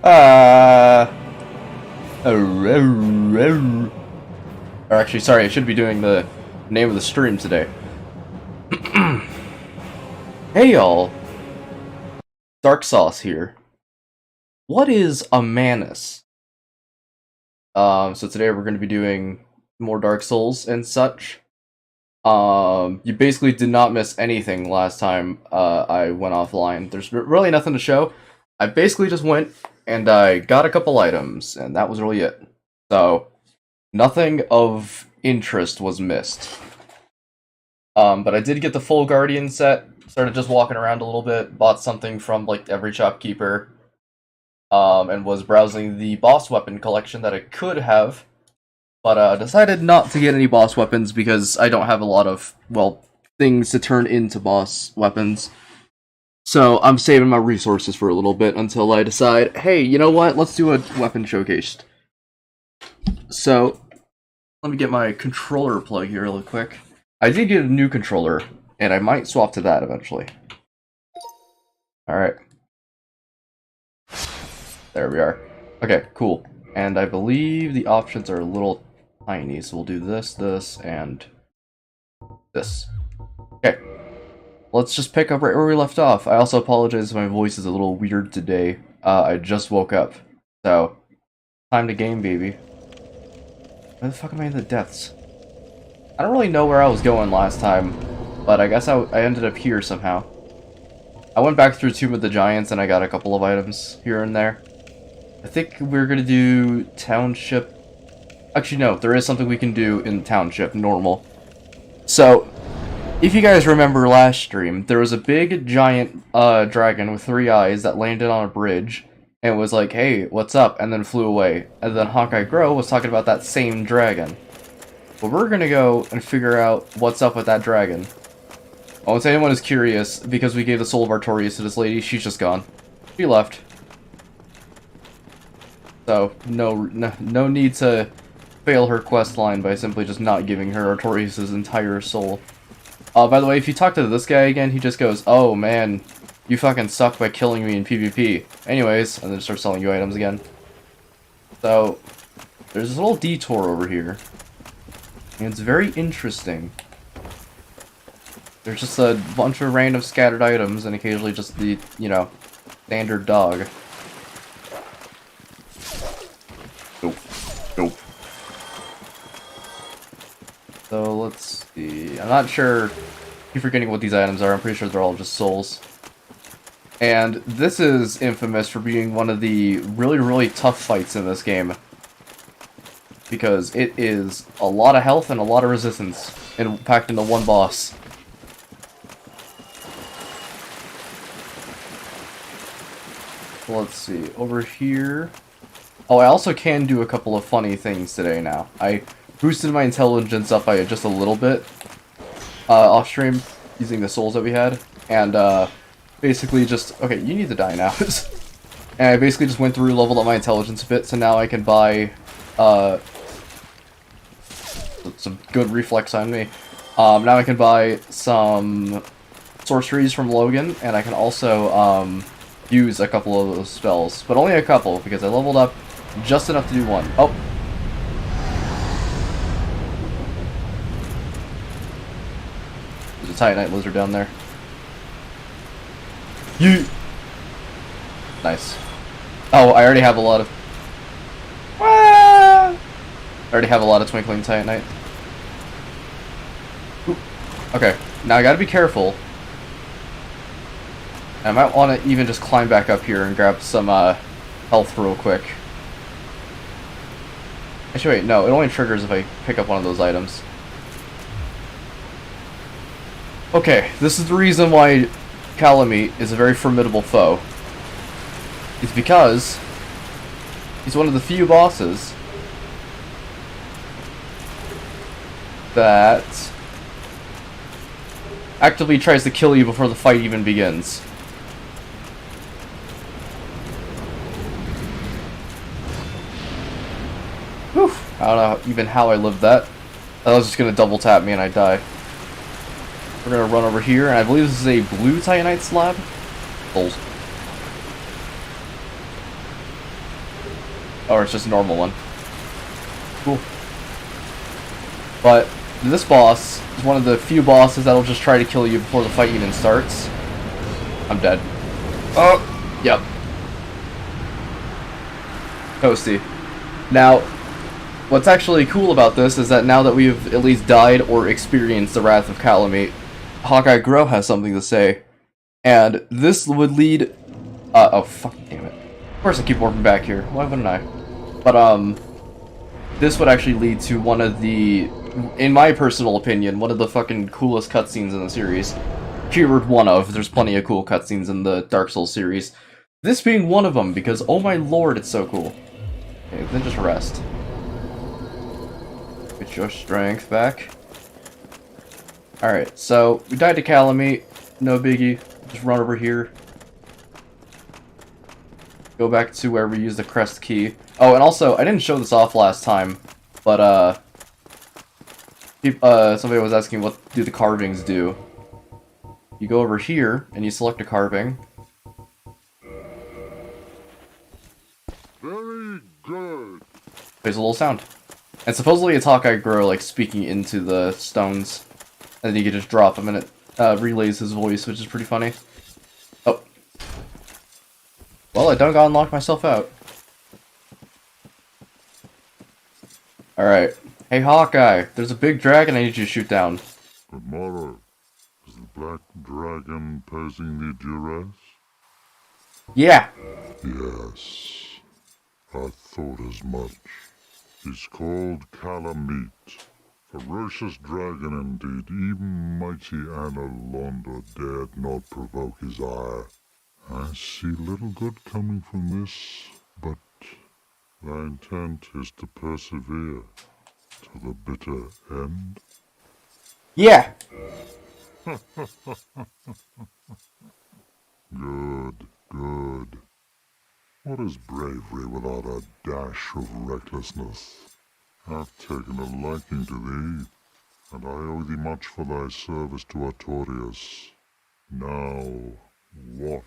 Uh, or actually, sorry, I should be doing the name of the stream today. Hey y'all, Dark Sauce here. What is a Manus? So today we're going to be doing more Dark Souls and such. You basically did not miss anything last time I went offline. There's really nothing to show. I basically just went and I got a couple items, and that was really it. So, nothing of interest was missed. But I did get the full Guardian set, started just walking around a little bit, bought something from like every shopkeeper, and was browsing the boss weapon collection that I could have, but decided not to get any boss weapons because I don't have a lot of, well, things to turn into boss weapons. So I'm saving my resources for a little bit until I decide, hey, you know what, let's do a weapon showcase. So, let me get my controller plug here real quick. I did get a new controller, and I might swap to that eventually. Alright. There we are. Okay, cool. And I believe the options are a little tiny, so we'll do this, this, and this. Okay. Let's just pick up right where we left off. I also apologize if my voice is a little weird today. I just woke up. So, time to game, baby. Where the fuck am I in the depths? I don't really know where I was going last time, but I guess I ended up here somehow. I went back through Tomb of the Giants and I got a couple of items here and there. I think we're gonna do Township. Actually, no, there is something we can do in Township, normal. So, if you guys remember last stream, there was a big giant dragon with 3 eyes that landed on a bridge and was like, hey, what's up? And then flew away. And then Hawkeye Grow was talking about that same dragon. But we're gonna go and figure out what's up with that dragon. Once anyone is curious, because we gave the soul of Artorias to this lady, she's just gone. She left. So, no need to fail her quest line by simply just not giving her Artorias' entire soul. By the way, if you talk to this guy again, he just goes, oh man, you fucking suck by killing me in PvP. Anyways, and then starts selling you items again. So, there's this little detour over here. And it's very interesting. There's just a bunch of random scattered items, and occasionally just the, you know, standard dog. Nope. Nope. So, let's see. I'm not sure. Keep forgetting what these items are. I'm pretty sure they're all just souls. And this is infamous for being one of the really, really tough fights in this game. Because it is a lot of health and a lot of resistance packed into one boss. Let's see, over here... Oh, I also can do a couple of funny things today now. I boosted my intelligence up by just a little bit off-stream, using the souls that we had, and basically just... Okay, you need to die now. And I basically just went through, leveled up my intelligence a bit, so now I can buy... some good reflex on me. Now I can buy some sorceries from Logan, and I can also use a couple of those spells. But only a couple, because I leveled up just enough to do one. Oh! There's a Titanite lizard down there. Nice. Oh, I already have a lot of... I already have a lot of Twinkling Titanite. Oop. Okay, now I gotta be careful. I might want to even just climb back up here and grab some health real quick. Actually, wait, no, it only triggers if I pick up one of those items. Okay, this is the reason why Kalameet is a very formidable foe. It's because he's one of the few bosses that actively tries to kill you before the fight even begins. Whew. I don't know even how I lived that. I was just gonna double tap me and I'd die. We're gonna run over here, and I believe this is a blue Titanite slab. Holes. Or it's just a normal one. Cool. But this boss is one of the few bosses that'll just try to kill you before the fight even starts. I'm dead. Oh! Yep. Toasty. Now, what's actually cool about this is that now that we've at least died or experienced the Wrath of Calamite, Hawkeye Grow has something to say. And this would lead... oh, fuck, damn it. Of course I keep warping back here. Why wouldn't I? But, this would actually lead to one of the, in my personal opinion, one of the fucking coolest cutscenes in the series. Keyword one of. There's plenty of cool cutscenes in the Dark Souls series. This being one of them, because, oh my lord, it's so cool. Okay, then just rest. Get your strength back. Alright, so, we died to Calamite. No biggie. Just run over here. Go back to where we used the crest key. Oh, and also, I didn't show this off last time, but, somebody was asking what do the carvings do. You go over here, and you select a carving. Very good. Plays a little sound. And supposedly it's Hawkeye Grow, like, speaking into the stones. And then you can just drop them, and it relays his voice, which is pretty funny. Oh. Well, I done got unlocked myself out. Alright. Hey, Hawkeye, there's a big dragon I need you to shoot down. Tomorrow, is the black dragon posing the duress? Yeah. Yes, I thought as much. He's called Calamite. Ferocious dragon indeed, even mighty Anna Londa dared not provoke his ire. I see little good coming from this, but thy intent is to persevere to the bitter end. Yeah. Good, good. What is bravery without a dash of recklessness? I've taken a liking to thee, and I owe thee much for thy service to Artorias. Now, watch,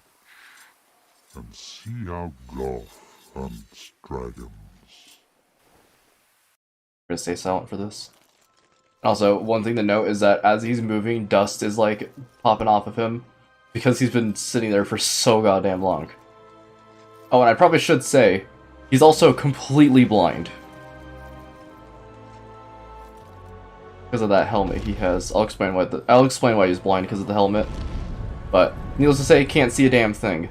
and see how Goth hunts dragons. I'm gonna stay silent for this. Also, one thing to note is that as he's moving, dust is, like, popping off of him, because he's been sitting there for so goddamn long. Oh, and I probably should say, he's also completely blind. Because of that helmet he has. I'll explain why he's blind because of the helmet. But, needless to say, can't see a damn thing.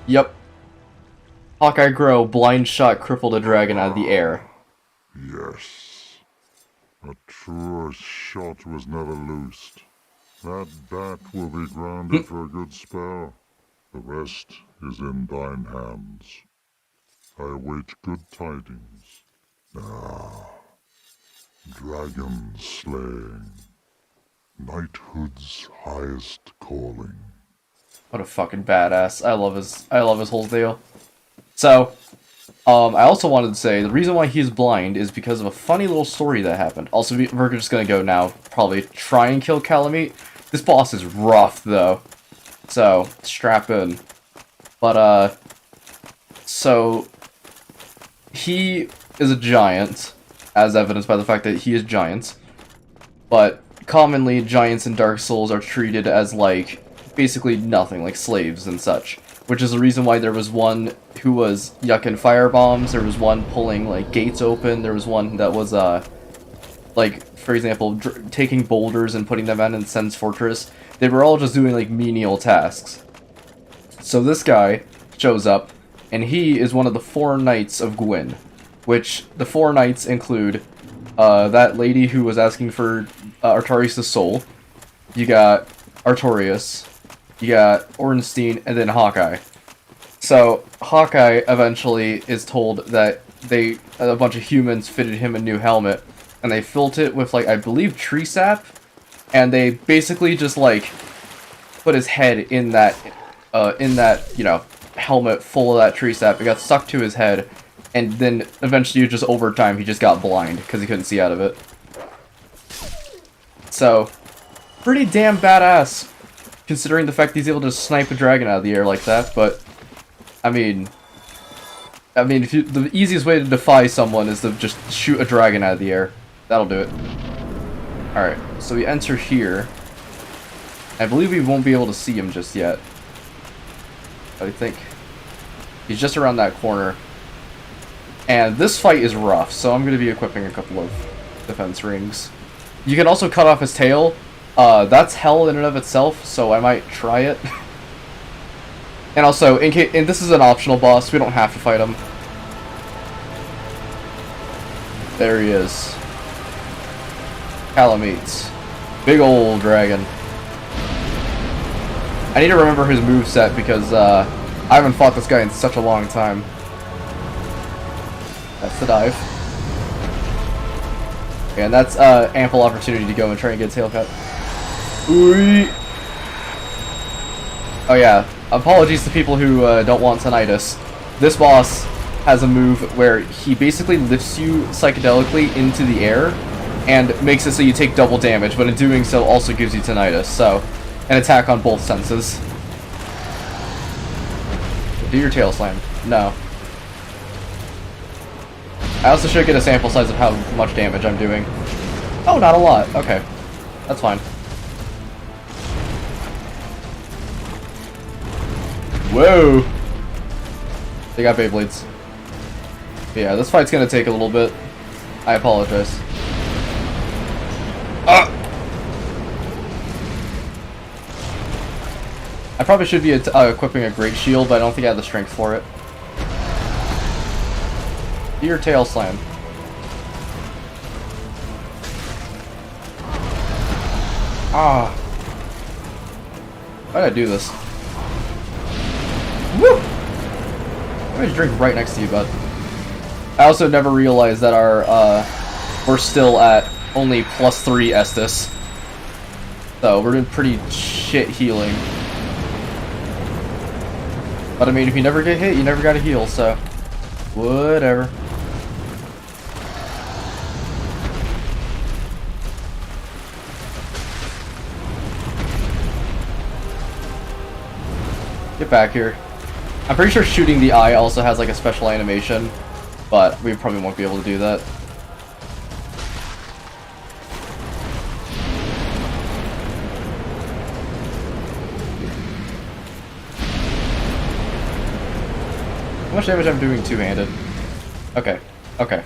Yep. Hawkeye Grow blind shot crippled a dragon out of the air. Yes. A truer shot was never loosed. That bat will be grounded for a good spell. The rest is in thine hands. I await good tidings. Ah, dragon slaying. Knighthood's highest calling. What a fucking badass. I love his whole deal. So, I also wanted to say, the reason why he's blind is because of a funny little story that happened. Also, we're just gonna go now, probably try and kill Calamite. This boss is rough, though. So, strap in. But, so, he is a giant, as evidenced by the fact that he is giant. But, commonly, giants in Dark Souls are treated as, like, basically nothing, like slaves and such. Which is the reason why there was one who was yucking firebombs, there was one pulling, like, gates open, there was one that was, like, for example, taking boulders and putting them in Sen's Fortress. They were all just doing, like, menial tasks. So this guy shows up, and he is one of the 4 Knights of Gwyn. Which, the 4 Knights include, that lady who was asking for Artorias' soul. You got Artorias. You got Ornstein, and then Hawkeye. So So Hawkeye eventually is told that a bunch of humans fitted him a new helmet, and they filled it with, like, I believe tree sap, and they basically just, like, put his head in that, you know, helmet full of that tree sap. It got stuck to his head, and then eventually, just over time, he just got blind because he couldn't see out of it. So, pretty damn badass, considering the fact that he's able to snipe a dragon out of the air like that. But I mean, the easiest way to defy someone is to just shoot a dragon out of the air. That'll do it. All right, so we enter here. I believe we won't be able to see him just yet. But I think he's just around that corner. And this fight is rough, so I'm going to be equipping a couple of defense rings. You can also cut off his tail. That's hell in and of itself, so I might try it. And also, and this is an optional boss, we don't have to fight him. There he is. Kalameet. Big old dragon. I need to remember his moveset because I haven't fought this guy in such a long time. That's the dive. And that's ample opportunity to go and try and get a tail cut. Ooh. Oh yeah, apologies to people who don't want tinnitus. This boss has a move where he basically lifts you psychedelically into the air and makes it so you take double damage, but in doing so also gives you tinnitus, so an attack on both senses. Do your tail slam. No. I also should get a sample size of how much damage I'm doing. Oh, not a lot. Okay. That's fine. Whoa! They got Beyblades. Yeah, this fight's gonna take a little bit. I apologize. Ah! I probably should be equipping a Great Shield, but I don't think I have the strength for it. Do your tail slam. Ah. Why did I do this? Woo! I'm gonna drink right next to you, bud. I also never realized that we're still at only +3 Estus. So, we're doing pretty shit healing. But I mean, if you never get hit, you never gotta heal, so... whatever. Get back here. I'm pretty sure shooting the eye also has like a special animation, but we probably won't be able to do that. How much damage I'm doing two-handed? Okay. Okay.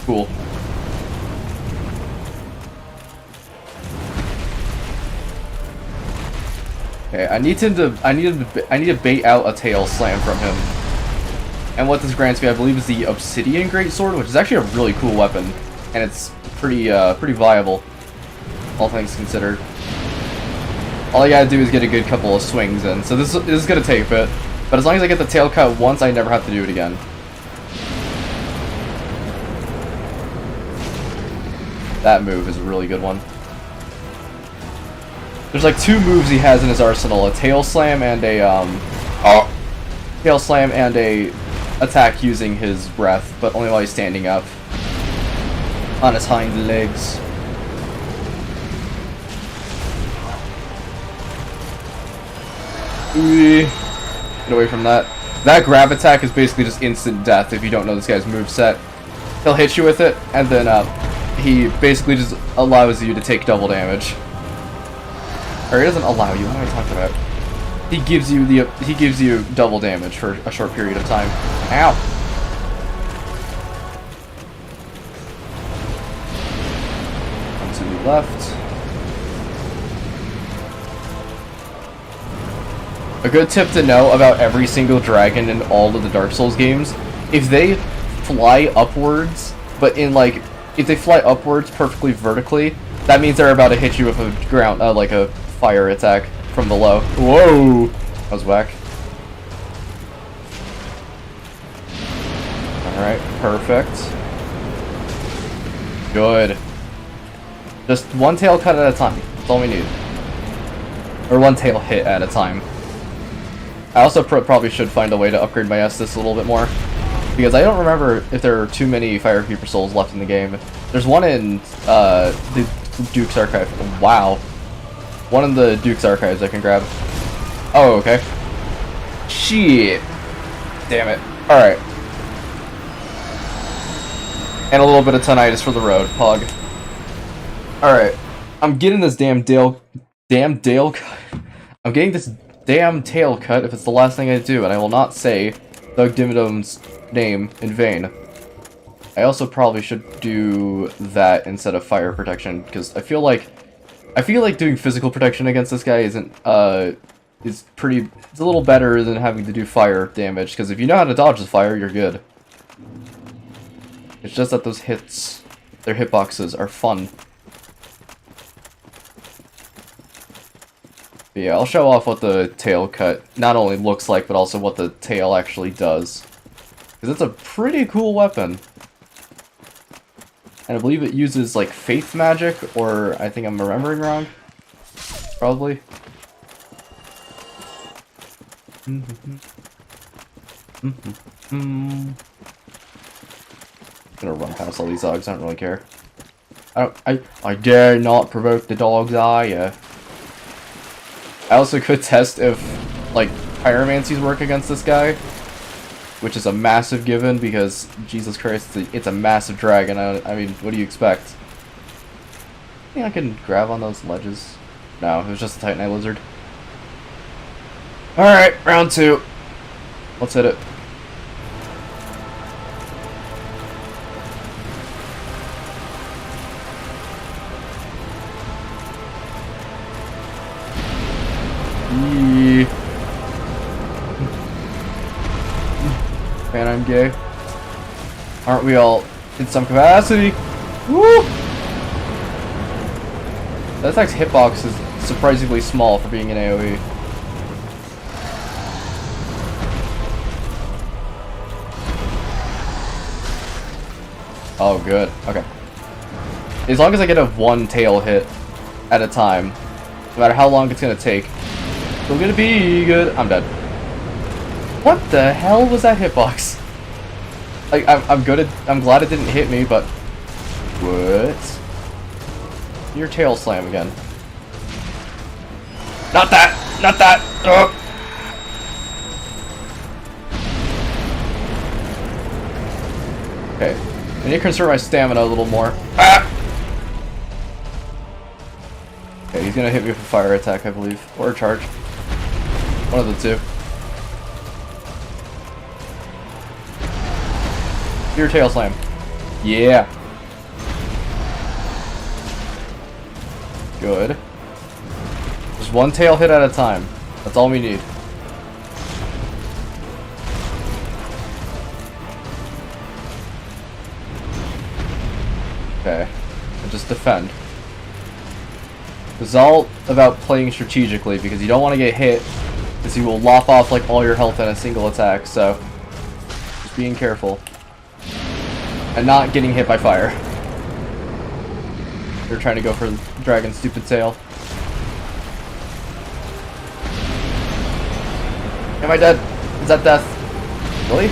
Cool. Okay, I need to bait out a tail slam from him. And what this grants me, I believe, is the Obsidian Greatsword, which is actually a really cool weapon, and it's pretty viable, all things considered. All I gotta do is get a good couple of swings in, so this is gonna take a bit, but as long as I get the tail cut once, I never have to do it again. That move is a really good one. There's like two moves he has in his arsenal: a tail slam and a attack using his breath, but only while he's standing up on his hind legs. Get away from that. That grab attack is basically just instant death if you don't know this guy's moveset. He'll hit you with it, and then he basically just allows you to take double damage. Or he doesn't allow you. What am I talking about? He gives you double damage for a short period of time. Ow! One to the left. A good tip to know about every single dragon in all of the Dark Souls games: if they fly upwards, but if they fly upwards perfectly vertically, that means they're about to hit you with a like a fire attack. from below. Whoa! That was whack. Alright, perfect. Good. Just one tail cut at a time. That's all we need. Or one tail hit at a time. I also probably should find a way to upgrade my Estus a little bit more. Because I don't remember if there are too many Fire Keeper souls left in the game. There's one in the Duke's Archive. Wow. One in the Duke's Archives I can grab. Oh, okay. Shit. Damn it. Alright. And a little bit of tinnitus for the road, pug. Alright. I'm getting this damn tail cut. I'm getting this damn tail cut if it's the last thing I do, and I will not say Doug Dimmadom's name in vain. I also probably should do that instead of fire protection, because I feel like doing physical protection against this guy isn't it's a little better than having to do fire damage, because if you know how to dodge the fire, you're good. It's just that those hits, their hitboxes are fun. But yeah, I'll show off what the tail cut not only looks like, but also what the tail actually does. Because it's a pretty cool weapon. And I believe it uses, like, faith magic, or I think I'm remembering wrong. Probably. I'm gonna run past all these dogs, I don't really care. I dare not provoke the dog's ire. I also could test if, like, pyromancies work against this guy. Which is a massive given, because, Jesus Christ, it's a massive dragon. I mean, what do you expect? I think I can grab on those ledges. No, it was just a Titanite lizard. Alright, round 2. Let's hit it. Man, I'm gay. Aren't we all in some capacity? Woo! That attack's hitbox is surprisingly small for being an AoE. Oh, good. Okay. As long as I get a one tail hit at a time, no matter how long it's gonna take, we're gonna be good. I'm dead. What the hell was that hitbox? Like, I'm glad it didn't hit me, but what? Your tail slam again. Not that! Not that! Ugh. Okay. I need to conserve my stamina a little more. Ah! Okay, he's gonna hit me with a fire attack, I believe. Or a charge. One of the two. Your tail slam. Yeah. Good. Just one tail hit at a time. That's all we need. Okay. And just defend. This is all about playing strategically, because you don't want to get hit, because you will lop off like all your health in a single attack, so just being careful. And not getting hit by fire. They're trying to go for the dragon's stupid tail. Am I dead? Is that death? Really?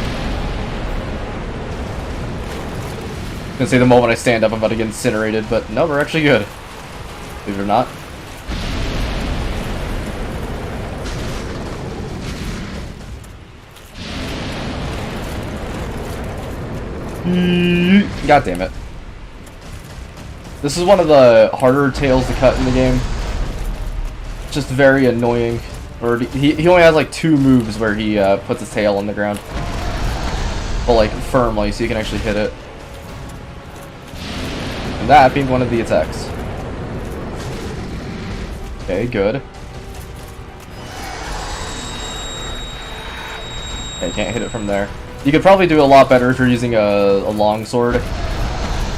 I was gonna say the moment I stand up I'm about to get incinerated, but no, we're actually good. Believe it or not. God damn it. This is one of the harder tails to cut in the game. Just very annoying. Or he only has like 2 moves where he puts his tail on the ground. But like firmly, so you can actually hit it. And that being one of the attacks. Okay, good. Okay, can't hit it from there. You could probably do a lot better if you're using a long sword,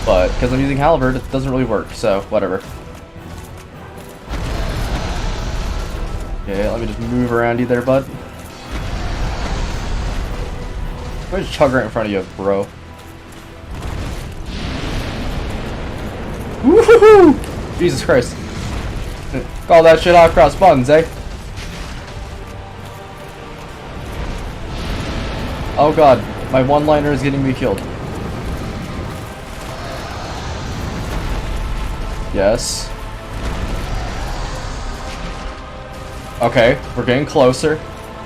but because I'm using halberd, it doesn't really work, so whatever. Okay, let me just move around you there, bud. Go just chug right in front of you, bro. Woohoo! Jesus Christ. Call that shit out cross buttons, eh? Oh god, my one-liner is getting me killed. Yes. Okay, we're getting closer.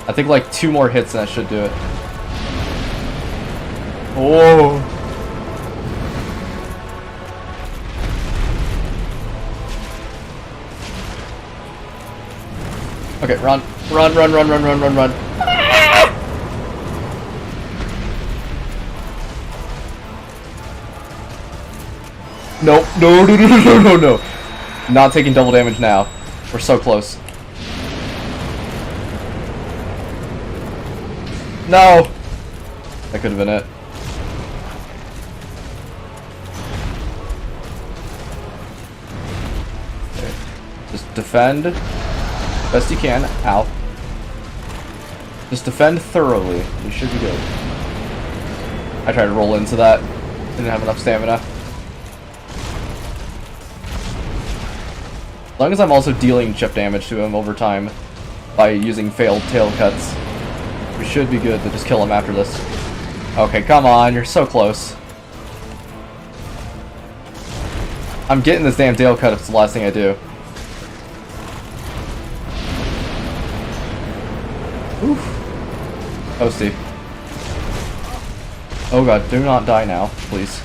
I think like 2 more hits and that should do it. Oh! Okay, run. Run, run, run, run, run, run, run. Nope. No, no, no, no, no, no, no. Not taking double damage now. We're so close. No! That could have been it. Okay. Just defend best you can. Ow. Just defend thoroughly. You should be good. I tried to roll into that. Didn't have enough stamina. As long as I'm also dealing chip damage to him over time by using failed tail cuts, we should be good to just kill him after this. Okay, come on, you're so close. I'm getting this damn tail cut if it's the last thing I do. Oof. Toasty. Oh god, do not die now, please.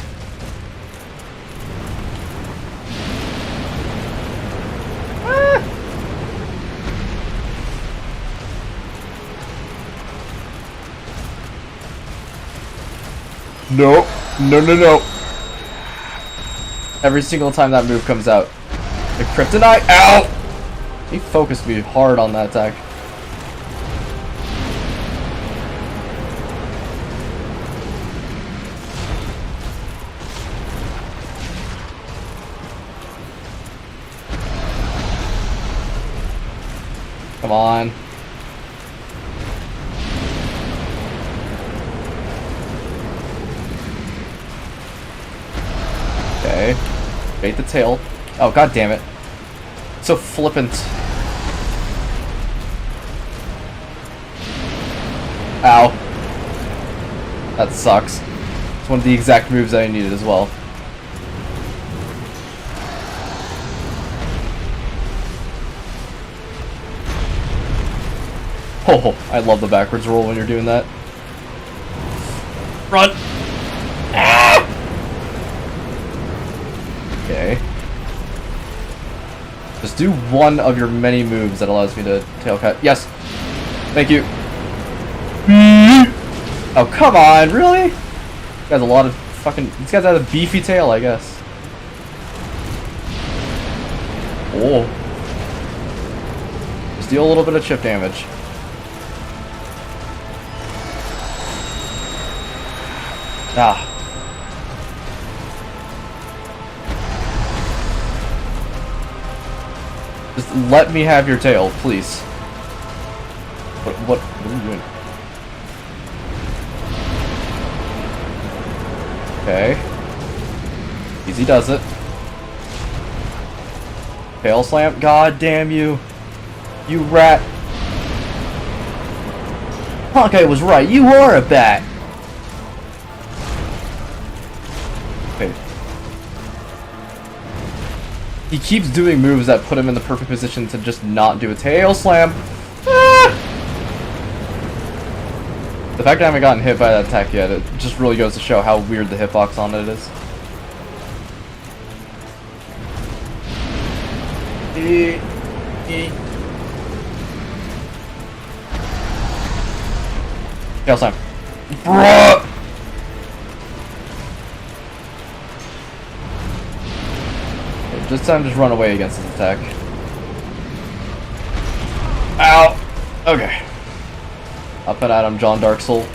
No, no, no, no. Every single time that move comes out. The kryptonite, ow! He focused me hard on that attack. Come on. Okay. Bait the tail. Oh, god damn it. So flippant. Ow. That sucks. It's one of the exact moves that I needed as well. Oh, I love the backwards roll when you're doing that. Run! Ah! Okay. Just do one of your many moves that allows me to tail cut. Yes! Thank you. Oh, come on, really? This guy's a lot of fucking... These guys have a beefy tail, I guess. Oh. Just deal a little bit of chip damage. Ah. Just let me have your tail, please. What are you doing? Okay. Easy does it. Tail slam. God damn you. You rat. Hawkeye was right. You are a bat. Okay. He keeps doing moves that put him in the perfect position to just not do a tail slam. Ah! The fact I haven't gotten hit by that attack yet, it just really goes to show how weird the hitbox on it is. Tail slam. Bruh! This time, just run away against his attack. Ow! Okay. Up and at him, John Dark Soul.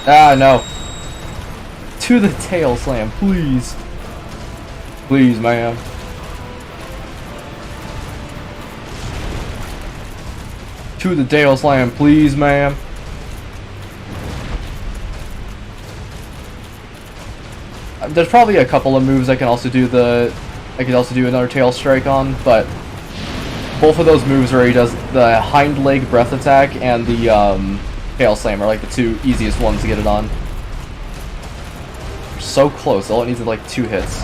Ah, no. To the tail slam, please. Please, ma'am. To the Tail Slam, please, ma'am. There's probably a couple of moves I can also do another Tail Strike on, but both of those moves where he does the hind leg breath attack and the Tail Slam are like the two easiest ones to get it on. We're so close, all it needs is like 2 hits.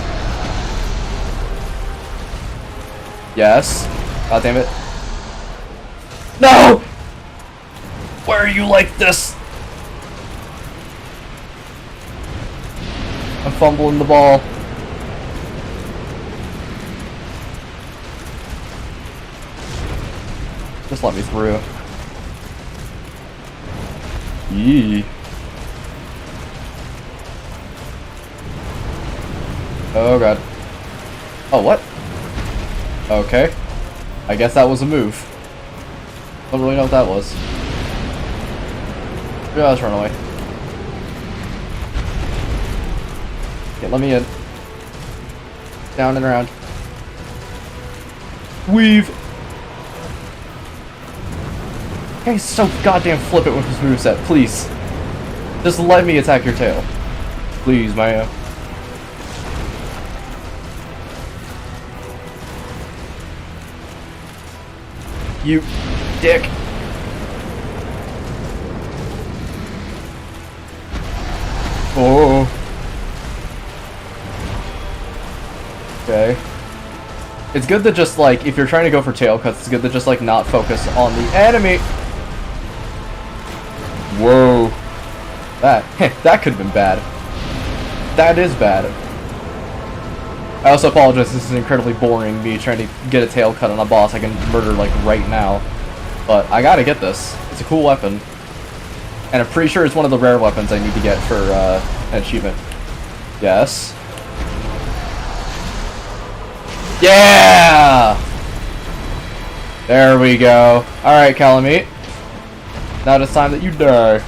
Yes. God damn it. No! Why are you like this? I'm fumbling the ball. Just let me through. Yee. Oh god. Oh, what? Okay. I guess that was a move. Don't really know what that was. Yeah, let's run away. Okay, let me in. Down and around. Weave! Okay, so goddamn flip it with this moveset, please. Just let me attack your tail. Please, man. You dick. Oh. Okay. It's good to just, like, if you're trying to go for tail cuts, it's good to just, like, not focus on the enemy. Whoa. That could have been bad. That is bad. I also apologize, this is incredibly boring, me trying to get a tail cut on a boss I can murder, like, right now. But I gotta get this. It's a cool weapon. And I'm pretty sure it's one of the rare weapons I need to get for, an achievement. Yes. Yeah! There we go. Alright, Calamite. Now it's time that you die.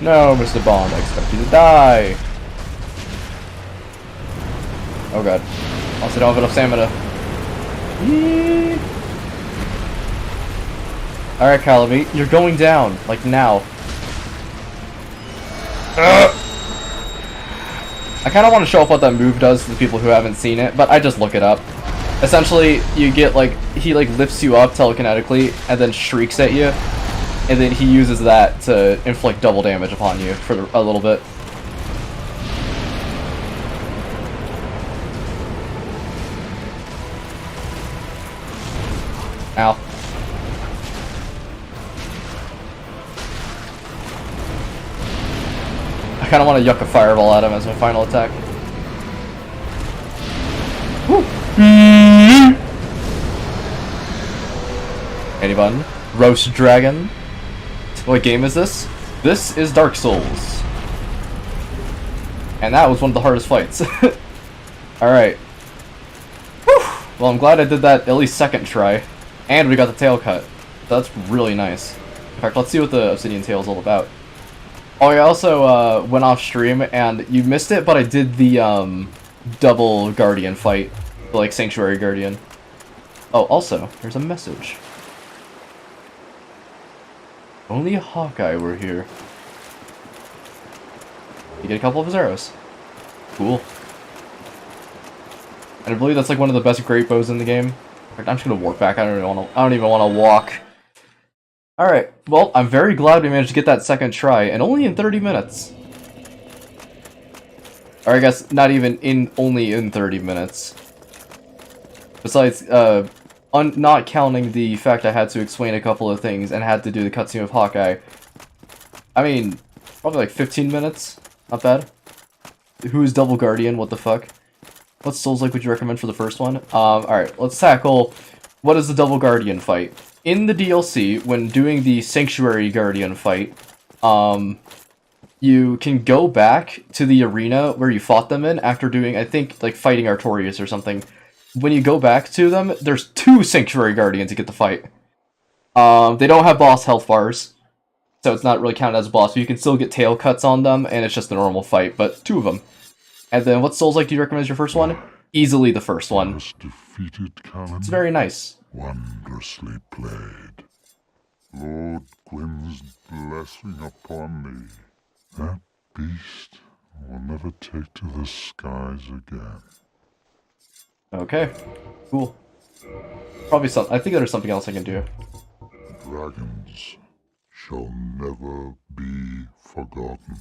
No, Mr. Bond, I expect you to die. Oh god. Also don't have enough stamina. Alright, Calamite, you're going down. Like, now. I kind of want to show off what that move does to the people who haven't seen it, but I just look it up. Essentially, you get, like, he, like, lifts you up telekinetically, and then shrieks at you, and then he uses that to inflict double damage upon you for a little bit. Ow. I kind of want to yuck a fireball at him as my final attack. Woo. Any button? Roast Dragon. What game is this? This is Dark Souls. And that was one of the hardest fights. Alright. Well, I'm glad I did that at least second try. And we got the tail cut. That's really nice. In fact, let's see what the Obsidian Tail is all about. Oh, I also went off stream, and you missed it, but I did the double Guardian fight. The, like, Sanctuary Guardian. Oh, also, there's a message. Only Hawkeye were here. You get a couple of his arrows. Cool. And I believe that's like one of the best great bows in the game. In fact, I'm just gonna walk back. I don't even want to walk. All right. Well, I'm very glad we managed to get that second try, and only in 30 minutes. Or I guess not even only in 30 minutes. Besides, not counting the fact I had to explain a couple of things and had to do the cutscene with Hawkeye. I mean, probably like 15 minutes. Not bad. Who is Double Guardian? What the fuck? What Souls-like would you recommend for the first one? Alright, let's tackle what is the Double Guardian fight. In the DLC, when doing the Sanctuary Guardian fight, you can go back to the arena where you fought them in after doing, I think, like, fighting Artorias or something. When you go back to them, there's 2 Sanctuary Guardians to get the fight. They don't have boss health bars, so it's not really counted as a boss, but you can still get tail cuts on them, and it's just a normal fight, but 2 of them. And then, what Souls-like do you recommend as your first one? Easily the first one. It's very nice. wondrously played. Lord Gwyn's blessing upon me. That beast will never take to the skies again. Okay, cool. Probably some. I think there's something else I can do. Dragons shall never be forgotten.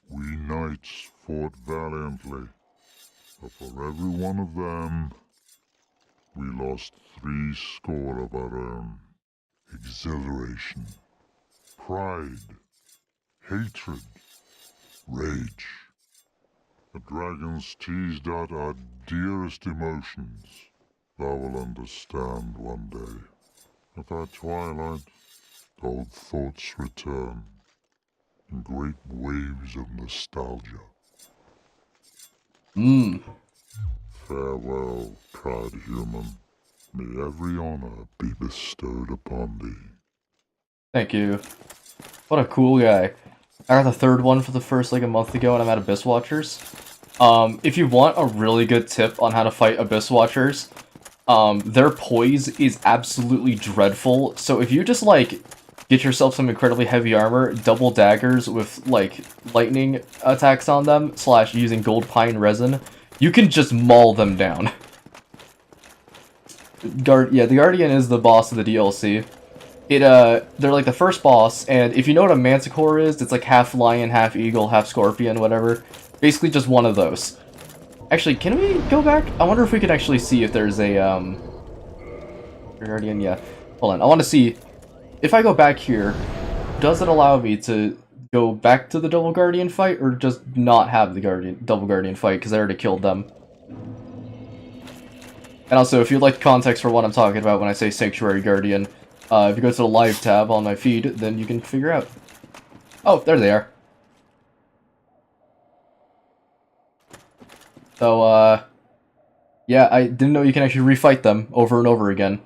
We knights fought valiantly, but for every one of them, we lost 70 of our own. Exhilaration, pride, hatred, rage. The dragons teased out our dearest emotions. Thou will understand one day. At that twilight, old thoughts return in great waves of nostalgia. Farewell, proud human. May every honor be bestowed upon thee. Thank you. What a cool guy. I got the third one for the first like a month ago and I'm at Abyss Watchers. If you want a really good tip on how to fight Abyss Watchers, their poise is absolutely dreadful. So if you just like get yourself some incredibly heavy armor, double daggers with like lightning attacks on them, / using gold pine resin, you can just maul them down. Yeah, the Guardian is the boss of the DLC. They're like the first boss, and if you know what a Manticore is, it's like half lion, half eagle, half scorpion, whatever. Basically just one of those. Actually, can we go back? I wonder if we can actually see if there's a, Guardian, yeah. Hold on, I want to see, if I go back here, does it allow me to go back to the Double Guardian fight, or just not have the Double Guardian fight, because I already killed them? And also, if you'd like context for what I'm talking about when I say Sanctuary Guardian, if you go to the live tab on my feed, then you can figure out. Oh, there they are. So, yeah, I didn't know you can actually refight them over and over again.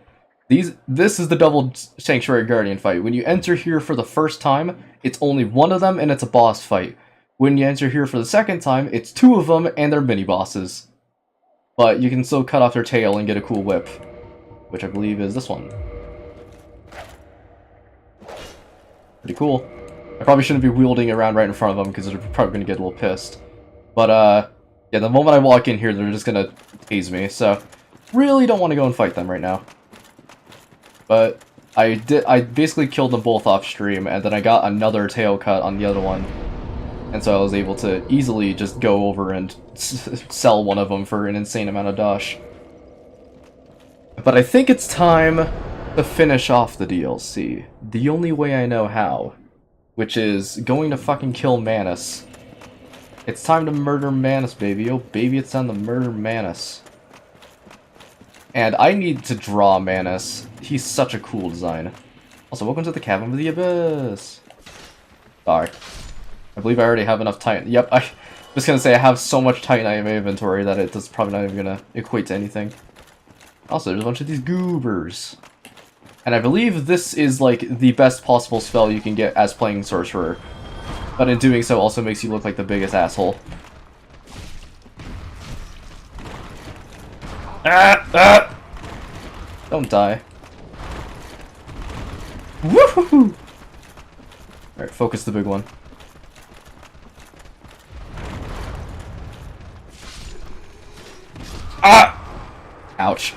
This is the double Sanctuary Guardian fight. When you enter here for the first time, it's only one of them and it's a boss fight. When you enter here for the second time, it's 2 of them and they're mini-bosses. But you can still cut off their tail and get a cool whip, which I believe is this one. Pretty cool. I probably shouldn't be wielding around right in front of them because they're probably going to get a little pissed. But, yeah, the moment I walk in here, they're just going to tase me, so really don't want to go and fight them right now. But I basically killed them both off stream, and then I got another tail cut on the other one. And so I was able to easily just go over and sell one of them for an insane amount of dosh. But I think it's time to finish off the DLC. The only way I know how. Which is going to fucking kill Manus. It's time to murder Manus, baby. Oh, baby, it's time to murder Manus. And I need to draw Manus. He's such a cool design. Also, welcome to the Cavern of the Abyss. Sorry. I believe I already have enough Titan. Yep, I'm just gonna say I have so much Titanite in my inventory that it's probably not even gonna equate to anything. Also, there's a bunch of these goobers. And I believe this is, like, the best possible spell you can get as playing Sorcerer. But in doing so also makes you look like the biggest asshole. Ah! Don't die. Woohoo! Alright, focus the big one. Ah! Ouch.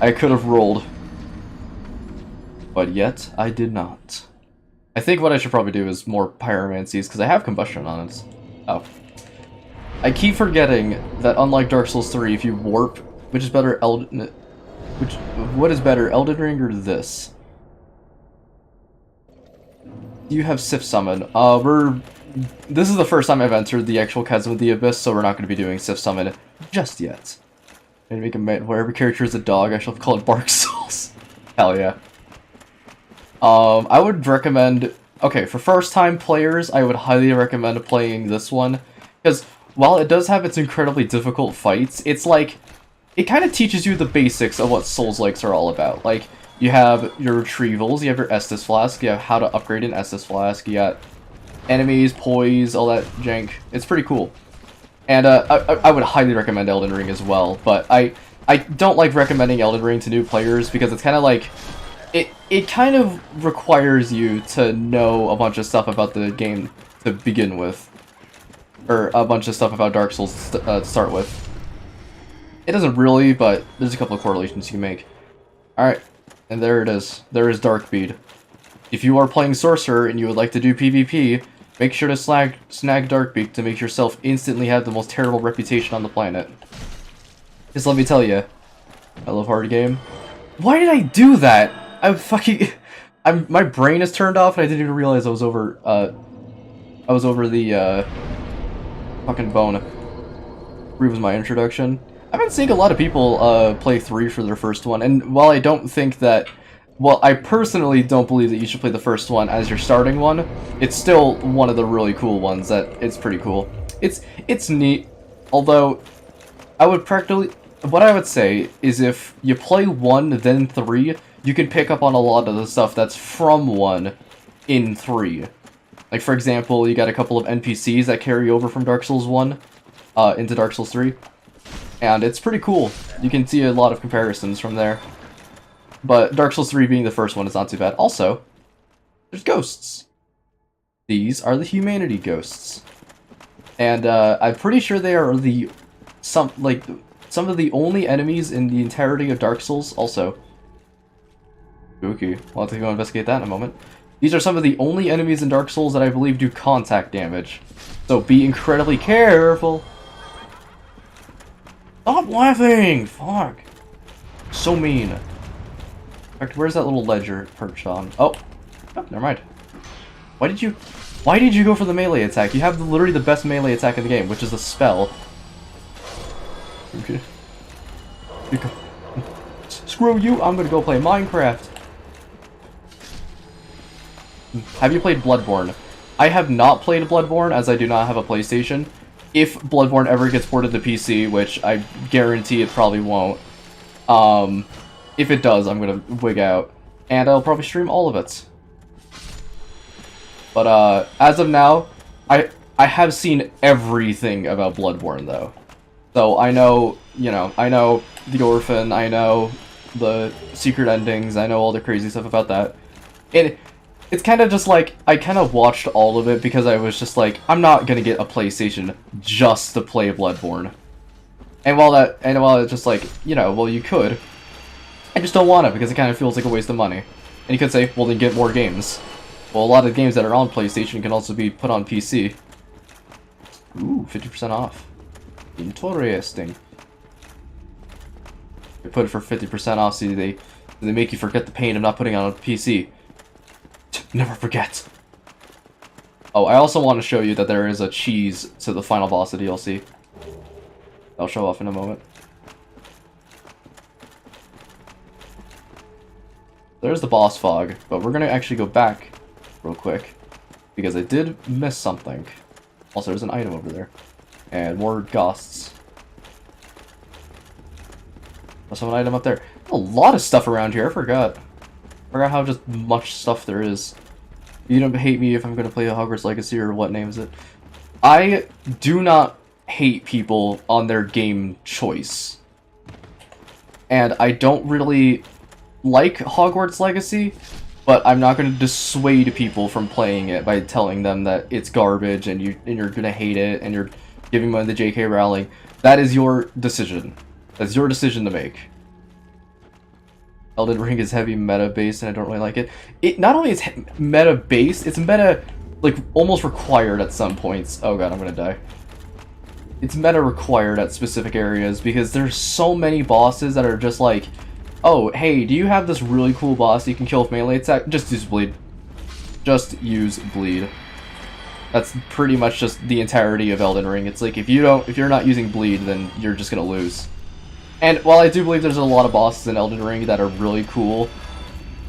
I could have rolled. But yet, I did not. I think what I should probably do is more pyromancies, because I have combustion on it. Oh. I keep forgetting that unlike Dark Souls 3, if you warp, which is better, what is better, Elden Ring or this? You have Sif Summon. This is the first time I've entered the actual Chasm of the Abyss, so we're not going to be doing Sif Summon just yet. I'm going to make where every character is a dog, I shall call it Bark Souls. Hell yeah. I would recommend, okay, for first-time players, I would highly recommend playing this one, because while it does have its incredibly difficult fights, it's like, it kind of teaches you the basics of what Souls-likes are all about. Like, you have your retrievals, you have your Estus Flask, you have how to upgrade an Estus Flask, you got enemies, poise, all that jank. It's pretty cool. And I would highly recommend Elden Ring as well, but I don't like recommending Elden Ring to new players because it's kind of like it kind of requires you to know a bunch of stuff about the game to begin with, or a bunch of stuff about Dark Souls to start with. It doesn't really, but there's a couple of correlations you can make. All right, and there it is. There is Darkbead. If you are playing Sorcerer and you would like to do PvP, make sure to snag Darkbeak to make yourself instantly have the most terrible reputation on the planet. Just let me tell you, I love hard game. Why did I do that? My brain is turned off and I didn't even realize I was over the fucking bone. 3 was my introduction. I've been seeing a lot of people play 3 for their first one, and while I don't think that, well, I personally don't believe that you should play the first one as your starting one, it's still one of the really cool ones that it's pretty cool. It's neat, although I would what I would say is if you play 1 then 3, you can pick up on a lot of the stuff that's from 1 in 3. Like, for example, you got a couple of NPCs that carry over from Dark Souls 1 into Dark Souls 3. And it's pretty cool. You can see a lot of comparisons from there. But Dark Souls 3 being the first one is not too bad. Also, there's ghosts. These are the humanity ghosts. And I'm pretty sure they are some of the only enemies in the entirety of Dark Souls. Also, spooky. We'll have to go investigate that in a moment. These are some of the only enemies in Dark Souls that I believe do contact damage. So be incredibly careful. Stop laughing! Fuck. So mean. In fact, where's that little ledger perched on? Oh, never mind. Why did you go for the melee attack? You have literally the best melee attack in the game, which is a spell. Okay. Screw you, I'm gonna go play Minecraft. Have you played Bloodborne? I have not played Bloodborne, as I do not have a PlayStation. If Bloodborne ever gets ported to PC, which I guarantee it probably won't, if it does, I'm gonna wig out. And I'll probably stream all of it. But, as of now, I have seen everything about Bloodborne, though. So I know, I know the Orphan, I know the secret endings, I know all the crazy stuff about that. It's kind of just like, I kind of watched all of it because I was just like, I'm not gonna get a PlayStation just to play Bloodborne. And while it's just like, well, you could, I just don't want it because it kind of feels like a waste of money. And you could say, well, then get more games. Well, a lot of games that are on PlayStation can also be put on PC. Ooh, 50% off. Interesting. They put it for 50% off, so they make you forget the pain of not putting it on a PC. Never forget. Oh, I also want to show you that there is a cheese to the final boss of DLC. I'll show off in a moment. There's the boss fog, but we're gonna actually go back real quick because I did miss something. Also, there's an item over there. And more ghosts. Also an item up there. A lot of stuff around here, I forgot. How just much stuff there is. You don't hate me if I'm gonna play a Hogwarts Legacy or what name is it. I do not hate people on their game choice. And I don't really like Hogwarts Legacy, but I'm not gonna dissuade people from playing it by telling them that it's garbage and you're gonna hate it and you're giving money to J.K. Rowling. That is your decision. That's your decision to make. Elden Ring is heavy meta-based and I don't really like it. It not only is meta-based, it's meta, like, almost required at some points. Oh god, I'm gonna die. It's meta-required at specific areas because there's so many bosses that are just like, oh, hey, do you have this really cool boss you can kill with melee attack? Just use bleed. Just use bleed. That's pretty much just the entirety of Elden Ring. It's like, if you're not using bleed, then you're just gonna lose. And while I do believe there's a lot of bosses in Elden Ring that are really cool,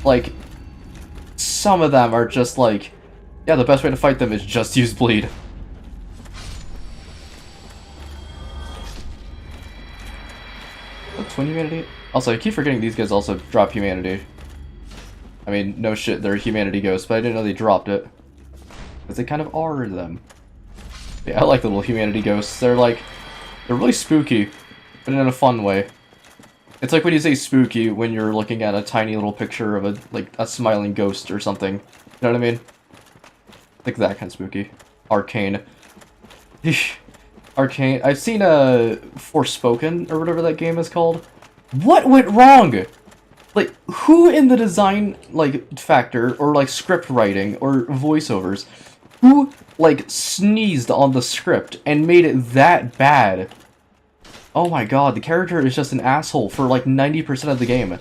like, some of them are just like, yeah, the best way to fight them is just use bleed. Twin humanity? Also, I keep forgetting these guys also drop humanity. I mean, no shit, they're humanity ghosts, but I didn't know they dropped it. Because they kind of are them. Yeah, I like the little humanity ghosts. They're really spooky, but in a fun way. It's like when you say spooky when you're looking at a tiny little picture of a smiling ghost or something. You know what I mean? Like that kind of spooky. Arcane. Arcane. I've seen Forspoken or whatever that game is called. What went wrong? Like, who in the design factor or script writing or voiceovers, who sneezed on the script and made it that bad? Oh my god, the character is just an asshole for 90% of the game.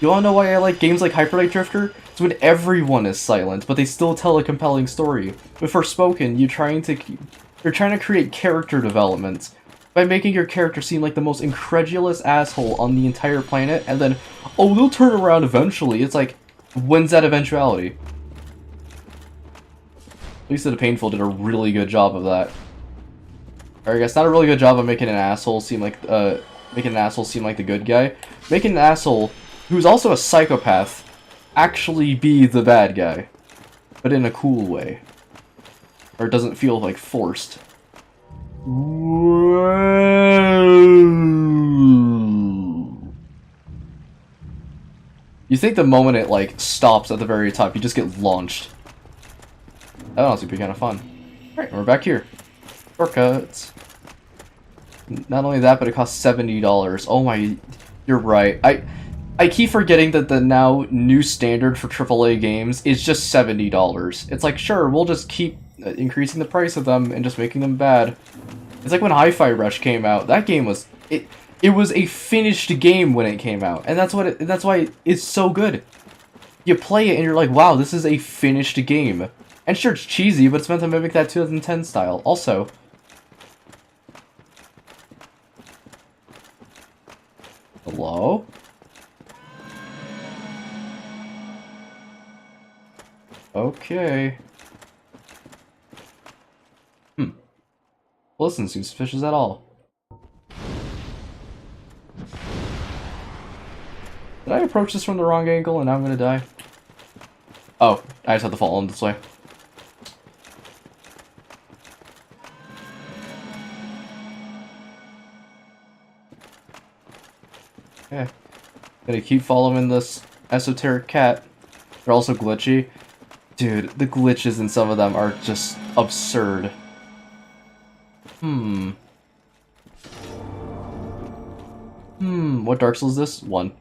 You wanna know why I like games like Hyper Light Drifter? It's when everyone is silent, but they still tell a compelling story. But Forspoken, you're trying to create character development by making your character seem like the most incredulous asshole on the entire planet, and then, oh, they'll turn around eventually. It's like, when's that eventuality? At least the Painful did a really good job of that. Or I guess not a really good job of making an asshole seem like the good guy. Making an asshole who's also a psychopath actually be the bad guy, but in a cool way, or it doesn't feel forced. You think the moment it stops at the very top, you just get launched. That honestly be kind of fun. Alright, we're back here. Shortcuts. Not only that, but it costs $70. Oh my, you're right. I keep forgetting that the now new standard for AAA games is just $70. It's like, sure, we'll just keep increasing the price of them and just making them bad. It's like when Hi-Fi Rush came out. That game was it was a finished game when it came out, and that's why it's so good. You play it and you're like, wow, this is a finished game. And sure, it's cheesy, but it's meant to mimic that 2010 style. Also, hello? Okay. Well, this doesn't seem suspicious at all. Did I approach this from the wrong angle and now I'm gonna die? Oh, I just have to follow him this way. Yeah. Gonna keep following this esoteric cat. They're also glitchy. Dude, the glitches in some of them are just absurd. What Dark Souls is this? 1.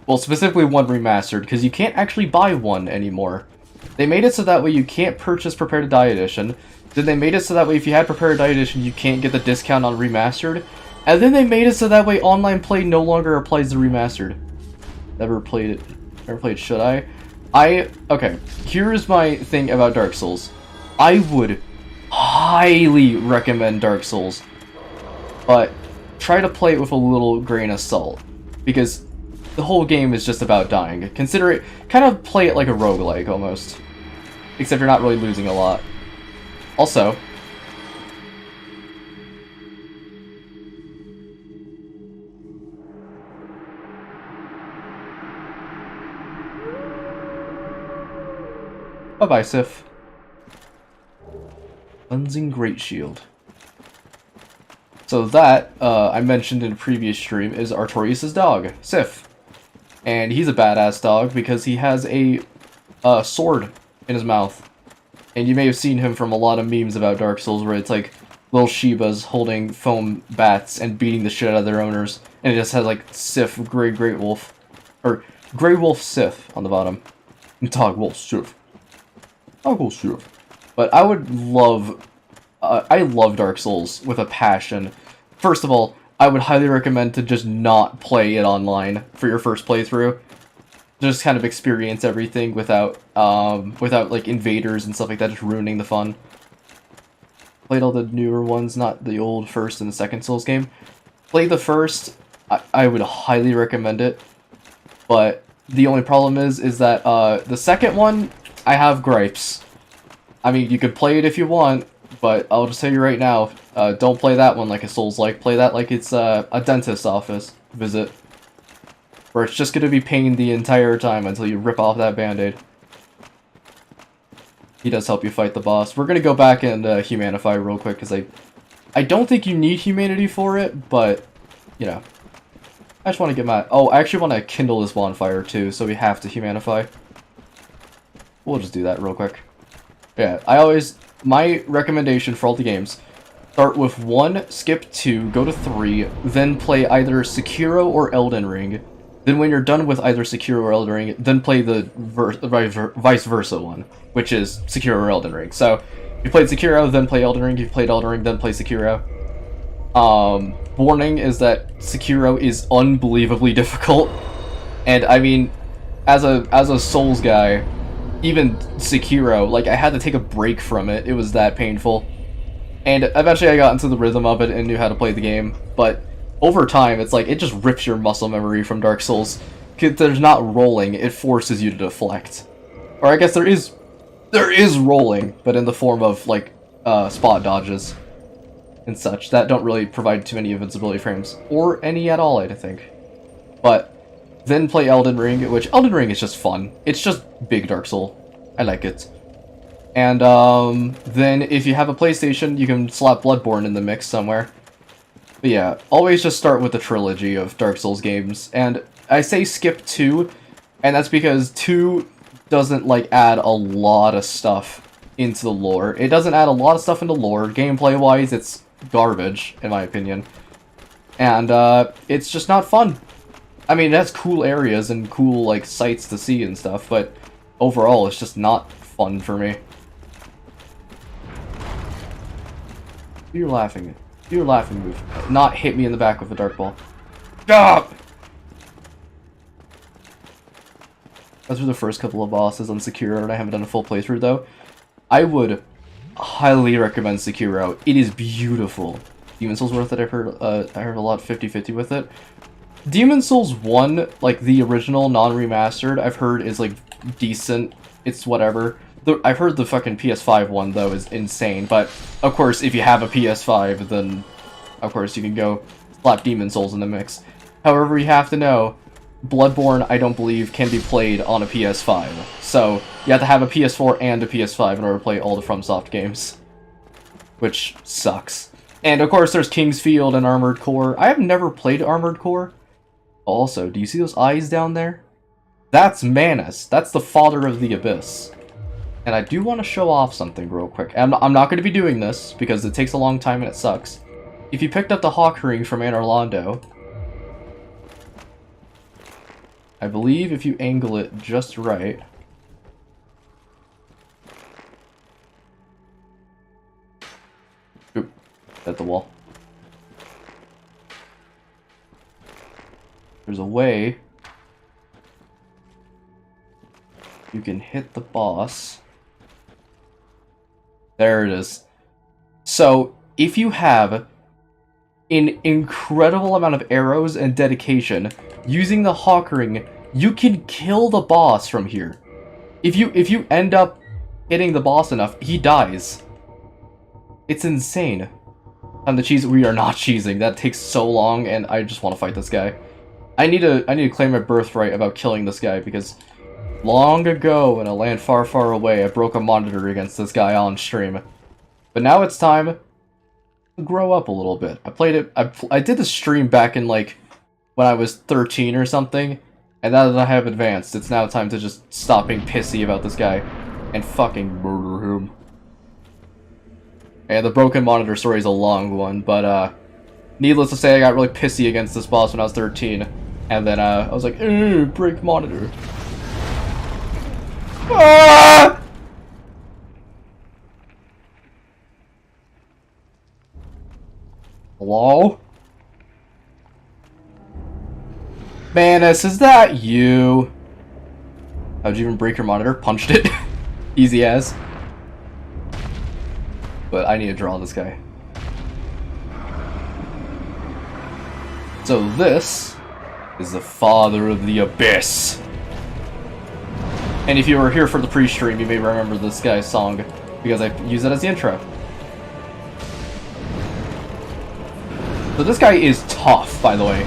Well, specifically 1 remastered, because you can't actually buy 1 anymore. They made it so that way you can't purchase Prepare to Die Edition. Then they made it so that way if you had Prepare to Die Edition, you can't get the discount on remastered. And then they made it so that way online play no longer applies to remastered. Never played it. Never played, should I? Okay, here's my thing about Dark Souls. I would highly recommend Dark Souls, but try to play it with a little grain of salt, because the whole game is just about dying. Consider it, kind of play it like a roguelike almost, except you're not really losing a lot. Also, bye-bye, Sif. Cleansing Great Shield. So that, I mentioned in a previous stream, is Artorias' dog, Sif. And he's a badass dog because he has a sword in his mouth. And you may have seen him from a lot of memes about Dark Souls where it's like little Shibas holding foam bats and beating the shit out of their owners. And it just has like Sif, Grey Wolf. Or Grey Wolf Sif on the bottom. And Dog Wolf Sif. Dog Wolf Sif. But I would love... I love Dark Souls with a passion. First of all, I would highly recommend to just not play it online for your first playthrough. Just kind of experience everything without like invaders and stuff like that just ruining the fun. Played all the newer ones, not the old first and the second Souls game. Play the first, I would highly recommend it. But the only problem is that the second one, I have gripes. I mean, you could play it if you want, but I'll just tell you right now, don't play that one like a Souls-like. Play that like it's a dentist's office visit, where it's just going to be pain the entire time until you rip off that band-aid. He does help you fight the boss. We're gonna go back and humanify real quick, because I don't think you need humanity for it, but, you know. I just want to get my... Oh, I actually want to kindle this bonfire, too, so we have to humanify. We'll just do that real quick. Yeah, my recommendation for all the games, start with 1, skip 2, go to 3, then play either Sekiro or Elden Ring. Then when you're done with either Sekiro or Elden Ring, then play the vice versa one, which is Sekiro or Elden Ring. So, you played Sekiro, then play Elden Ring, you played Elden Ring, then play Sekiro. Warning is that Sekiro is unbelievably difficult. And I mean, as a Souls guy, even Sekiro, like, I had to take a break from it. It was that painful. And eventually I got into the rhythm of it and knew how to play the game, but over time, it's like, it just rips your muscle memory from Dark Souls. 'Cause there's not rolling, it forces you to deflect. Or I guess there is rolling, but in the form of, like, spot dodges and such, that don't really provide too many invincibility frames. Or any at all, I think. But then play Elden Ring, which Elden Ring is just fun. It's just big Dark Soul. I like it. And then if you have a PlayStation, you can slap Bloodborne in the mix somewhere. But yeah, always just start with the trilogy of Dark Souls games. And I say skip 2, and that's because 2 doesn't, like, add a lot of stuff into the lore. It doesn't add a lot of stuff into lore. Gameplay-wise, it's garbage, in my opinion. And, it's just not fun. I mean, it has cool areas and cool, like, sights to see and stuff, but overall, it's just not fun for me. You're laughing. You're laughing, move. Not hit me in the back with a dark ball. Stop! Those were the first couple of bosses on Sekiro, and I haven't done a full playthrough, though. I would highly recommend Sekiro. It is beautiful. Demon's Souls worth it, I heard a lot 50-50 with it. Demon's Souls 1, like, the original, non-remastered, I've heard is, like, decent. It's whatever. I've heard the fucking PS5 one, though, is insane, but, of course, if you have a PS5, then, of course, you can go slap Demon's Souls in the mix. However, you have to know, Bloodborne, I don't believe, can be played on a PS5, so you have to have a PS4 and a PS5 in order to play all the FromSoft games, which sucks. And, of course, there's King's Field and Armored Core. I have never played Armored Core. Also, do you see those eyes down there? That's Manus. That's the father of the Abyss. And I do want to show off something real quick. I'm not going to be doing this, because it takes a long time and it sucks. If you picked up the Hawk Ring from Anor Londo, I believe if you angle it just right... Oop, at the wall. There's a way you can hit the boss. There it is. So, if you have an incredible amount of arrows and dedication, using the Hawk Ring, you can kill the boss from here. If you end up hitting the boss enough, he dies. It's insane. On the cheese, we are not cheesing. That takes so long, and I just want to fight this guy. I need to claim my birthright about killing this guy, because long ago, in a land far, far away, I broke a monitor against this guy on stream. But now it's time to grow up a little bit. I played it, I did the stream back in, like, when I was 13 or something, and now that I have advanced, it's now time to just stop being pissy about this guy and fucking murder him. And the broken monitor story is a long one, but, needless to say, I got really pissy against this boss when I was 13, and then, I was like, break monitor. Ah! Hello? Manus, is that you? How'd you even break your monitor? Punched it? Easy as. But I need to draw this guy. So this is the father of the Abyss. And if you were here for the pre-stream, you may remember this guy's song, because I use it as the intro. So this guy is tough, by the way.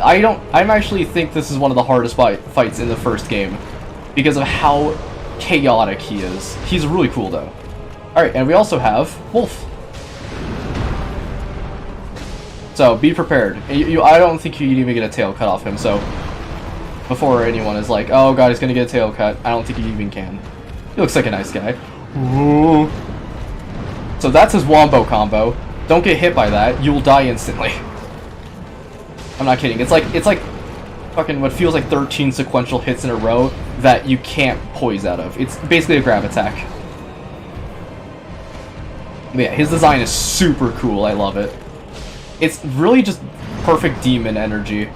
I actually think this is one of the hardest fights in the first game, because of how chaotic he is. He's really cool, though. Alright, and we also have Wolf. So, be prepared. I don't think you'd even get a tail cut off him, so... Before anyone is like, oh god, he's gonna get a tail cut, I don't think he even can. He looks like a nice guy. Ooh. So that's his Wombo combo. Don't get hit by that, you'll die instantly. I'm not kidding, it's like fucking what feels like 13 sequential hits in a row that you can't poise out of. It's basically a grab attack. But yeah, his design is super cool, I love it. It's really just perfect demon energy.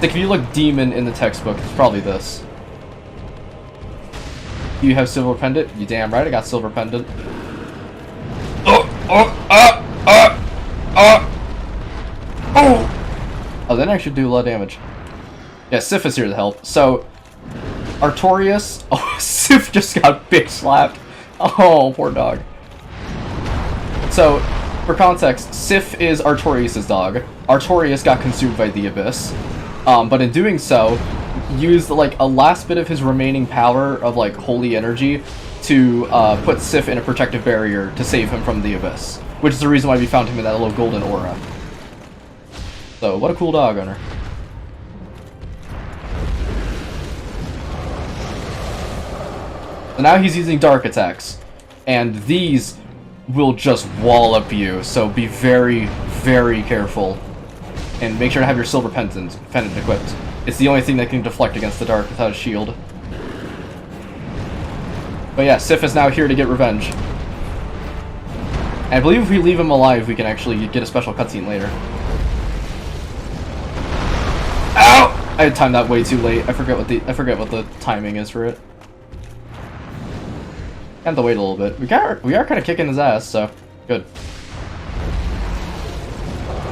Like, if you look demon in the textbook, it's probably this. You have silver pendant? You damn right I got silver pendant. Oh, that actually do a lot of damage. Yeah, Sif is here to help. So, Artorias... Oh, Sif just got bitch slapped. Oh, poor dog. So, for context, Sif is Artorias' dog. Artorias got consumed by the Abyss. But in doing so, used like a last bit of his remaining power of like holy energy to put Sif in a protective barrier to save him from the Abyss. Which is the reason why we found him in that little golden aura. So, what a cool dog owner. So now he's using dark attacks. And these will just wallop you, so be very, very careful. And make sure to have your silver pendant equipped. It's the only thing that can deflect against the dark without a shield. But yeah, Sif is now here to get revenge. And I believe if we leave him alive, we can actually get a special cutscene later. Ow! I had timed that way too late. I forget what the timing is for it. I have to wait a little bit. We are kind of kicking his ass, so good.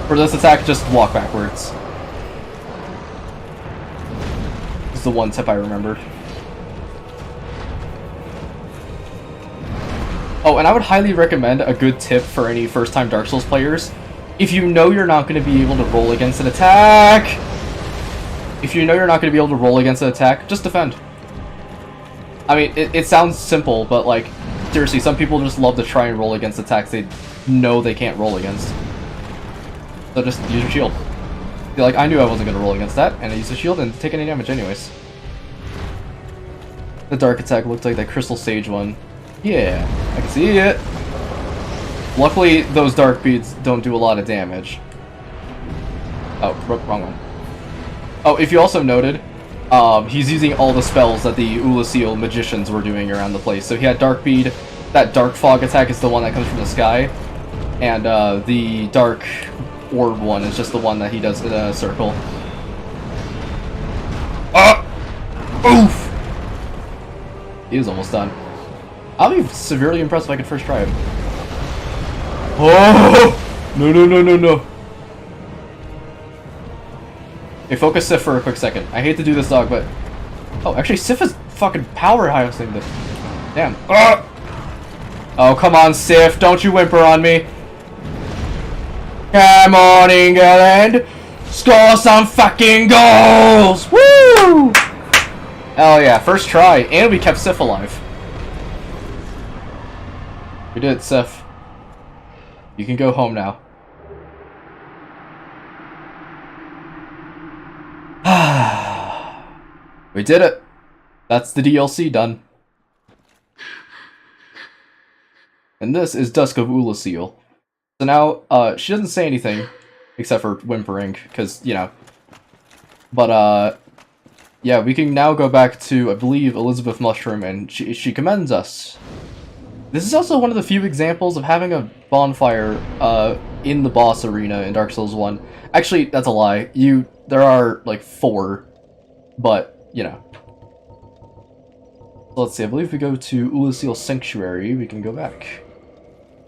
For this attack, just walk backwards. This is the one tip I remembered. Oh, and I would highly recommend a good tip for any first-time Dark Souls players. If you know you're not going to be able to roll against an attack... If you know you're not going to be able to roll against an attack, just defend. I mean, it sounds simple, but like, seriously, some people just love to try and roll against attacks they know they can't roll against. So just use your shield. Be like, I knew I wasn't going to roll against that, and I used the shield and take any damage anyways. The dark attack looked like that Crystal Sage one. Yeah, I can see it. Luckily, those dark beads don't do a lot of damage. Oh, wrong one. Oh, if you also noted, he's using all the spells that the Oolacile magicians were doing around the place. So he had Dark Bead, that Dark Fog attack is the one that comes from the sky, and the Dark Orb one is just the one that he does in a circle. Oof! He is almost done. I'll be severely impressed if I can first try him. Oh! No, no, no, no, no. Okay, focus Sif for a quick second. I hate to do this, dog, but... Oh, actually, Sif is fucking powerhousing this. Damn. Oh, come on, Sif. Don't you whimper on me. Come on, England. Score some fucking goals! Woo! Hell yeah, first try. And we kept Sif alive. We did it, Sif. You can go home now. We did it. That's the DLC done. And this is Dusk of Oolacile. So now, she doesn't say anything, except for whimpering, because, you know. But, yeah, we can now go back to, I believe, Elizabeth Mushroom, and she commends us. This is also one of the few examples of having a bonfire, in the boss arena in Dark Souls 1. Actually, that's a lie. There are, like, 4, but, you know. So let's see, I believe if we go to Oolacile Sanctuary, we can go back.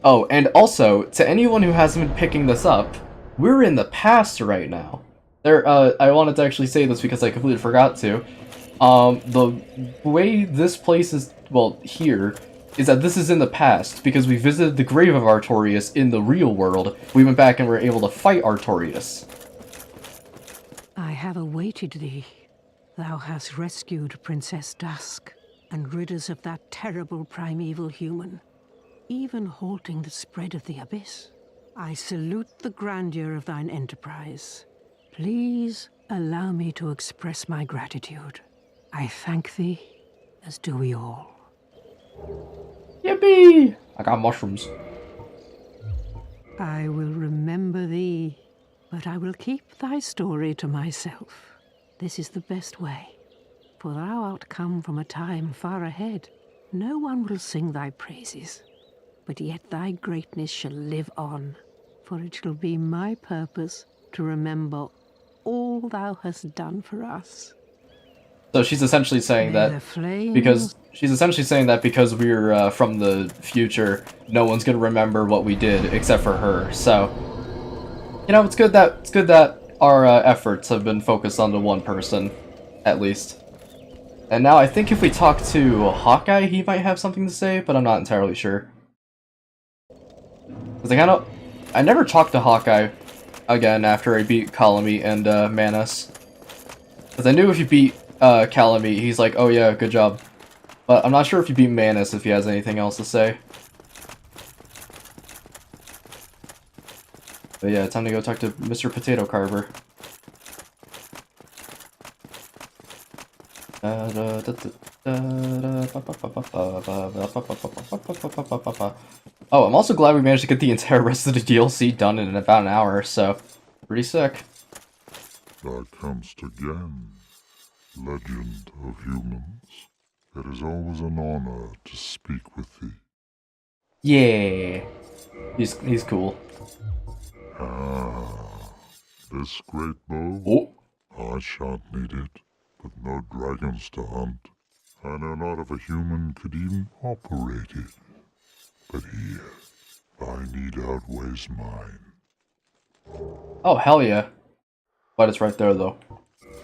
Oh, and also, to anyone who hasn't been picking this up, we're in the past right now. I wanted to actually say this because I completely forgot to. The way this place is, well, here, is that this is in the past, because we visited the grave of Artorias in the real world. We went back and were able to fight Artorias. I have awaited thee. Thou hast rescued Princess Dusk. and rid us of that terrible primeval human, even halting the spread of the abyss. I salute the grandeur of thine enterprise. Please allow me to express my gratitude. I thank thee, as do we all. Yippee! I got mushrooms. I will remember thee, but I will keep thy story to myself. This is the best way, for thou art come from a time far ahead. No one will sing thy praises, but yet thy greatness shall live on, for it shall be my purpose to remember all thou hast done for us. So she's essentially saying May that the flames because we're from the future, no one's gonna remember what we did except for her. So, you know, it's good that our efforts have been focused on the one person, at least. And now I think if we talk to Hawkeye, he might have something to say, but I'm not entirely sure. Because I never talked to Hawkeye again after I beat Calamite and Manus. Because I knew if you beat Calamite, he's like, oh yeah, good job. But I'm not sure if you beat Manus if he has anything else to say. But yeah, time to go talk to Mr. Potato Carver. Oh, I'm also glad we managed to get the entire rest of the DLC done in about an hour, so pretty sick. Thou comest again, legend of humans. It is always an honor to speak with thee. Yeah, he's cool. Ah, this great bow? Oh, I shan't need it, with no dragons to hunt. I know not if a human could even operate it. But here, thy need outweighs mine. oh hell yeah! But it's right there though.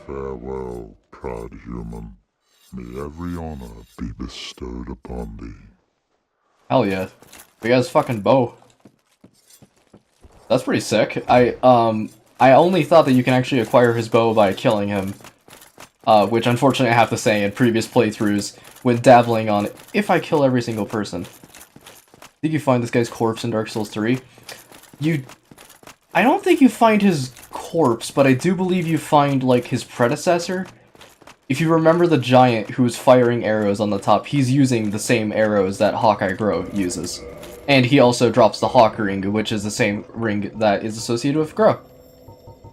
Farewell, proud human. May every honor be bestowed upon thee. Hell yeah! We got his fucking bow. That's pretty sick. I only thought that you can actually acquire his bow by killing him. Which unfortunately I have to say in previous playthroughs, when dabbling on if I kill every single person. I think you find this guy's corpse in Dark Souls 3. I don't think you find his corpse, but I do believe you find, like, his predecessor. If you remember the giant who was firing arrows on the top, he's using the same arrows that Hawkeye Grow uses. And he also drops the Hawk Ring, which is the same ring that is associated with Grow.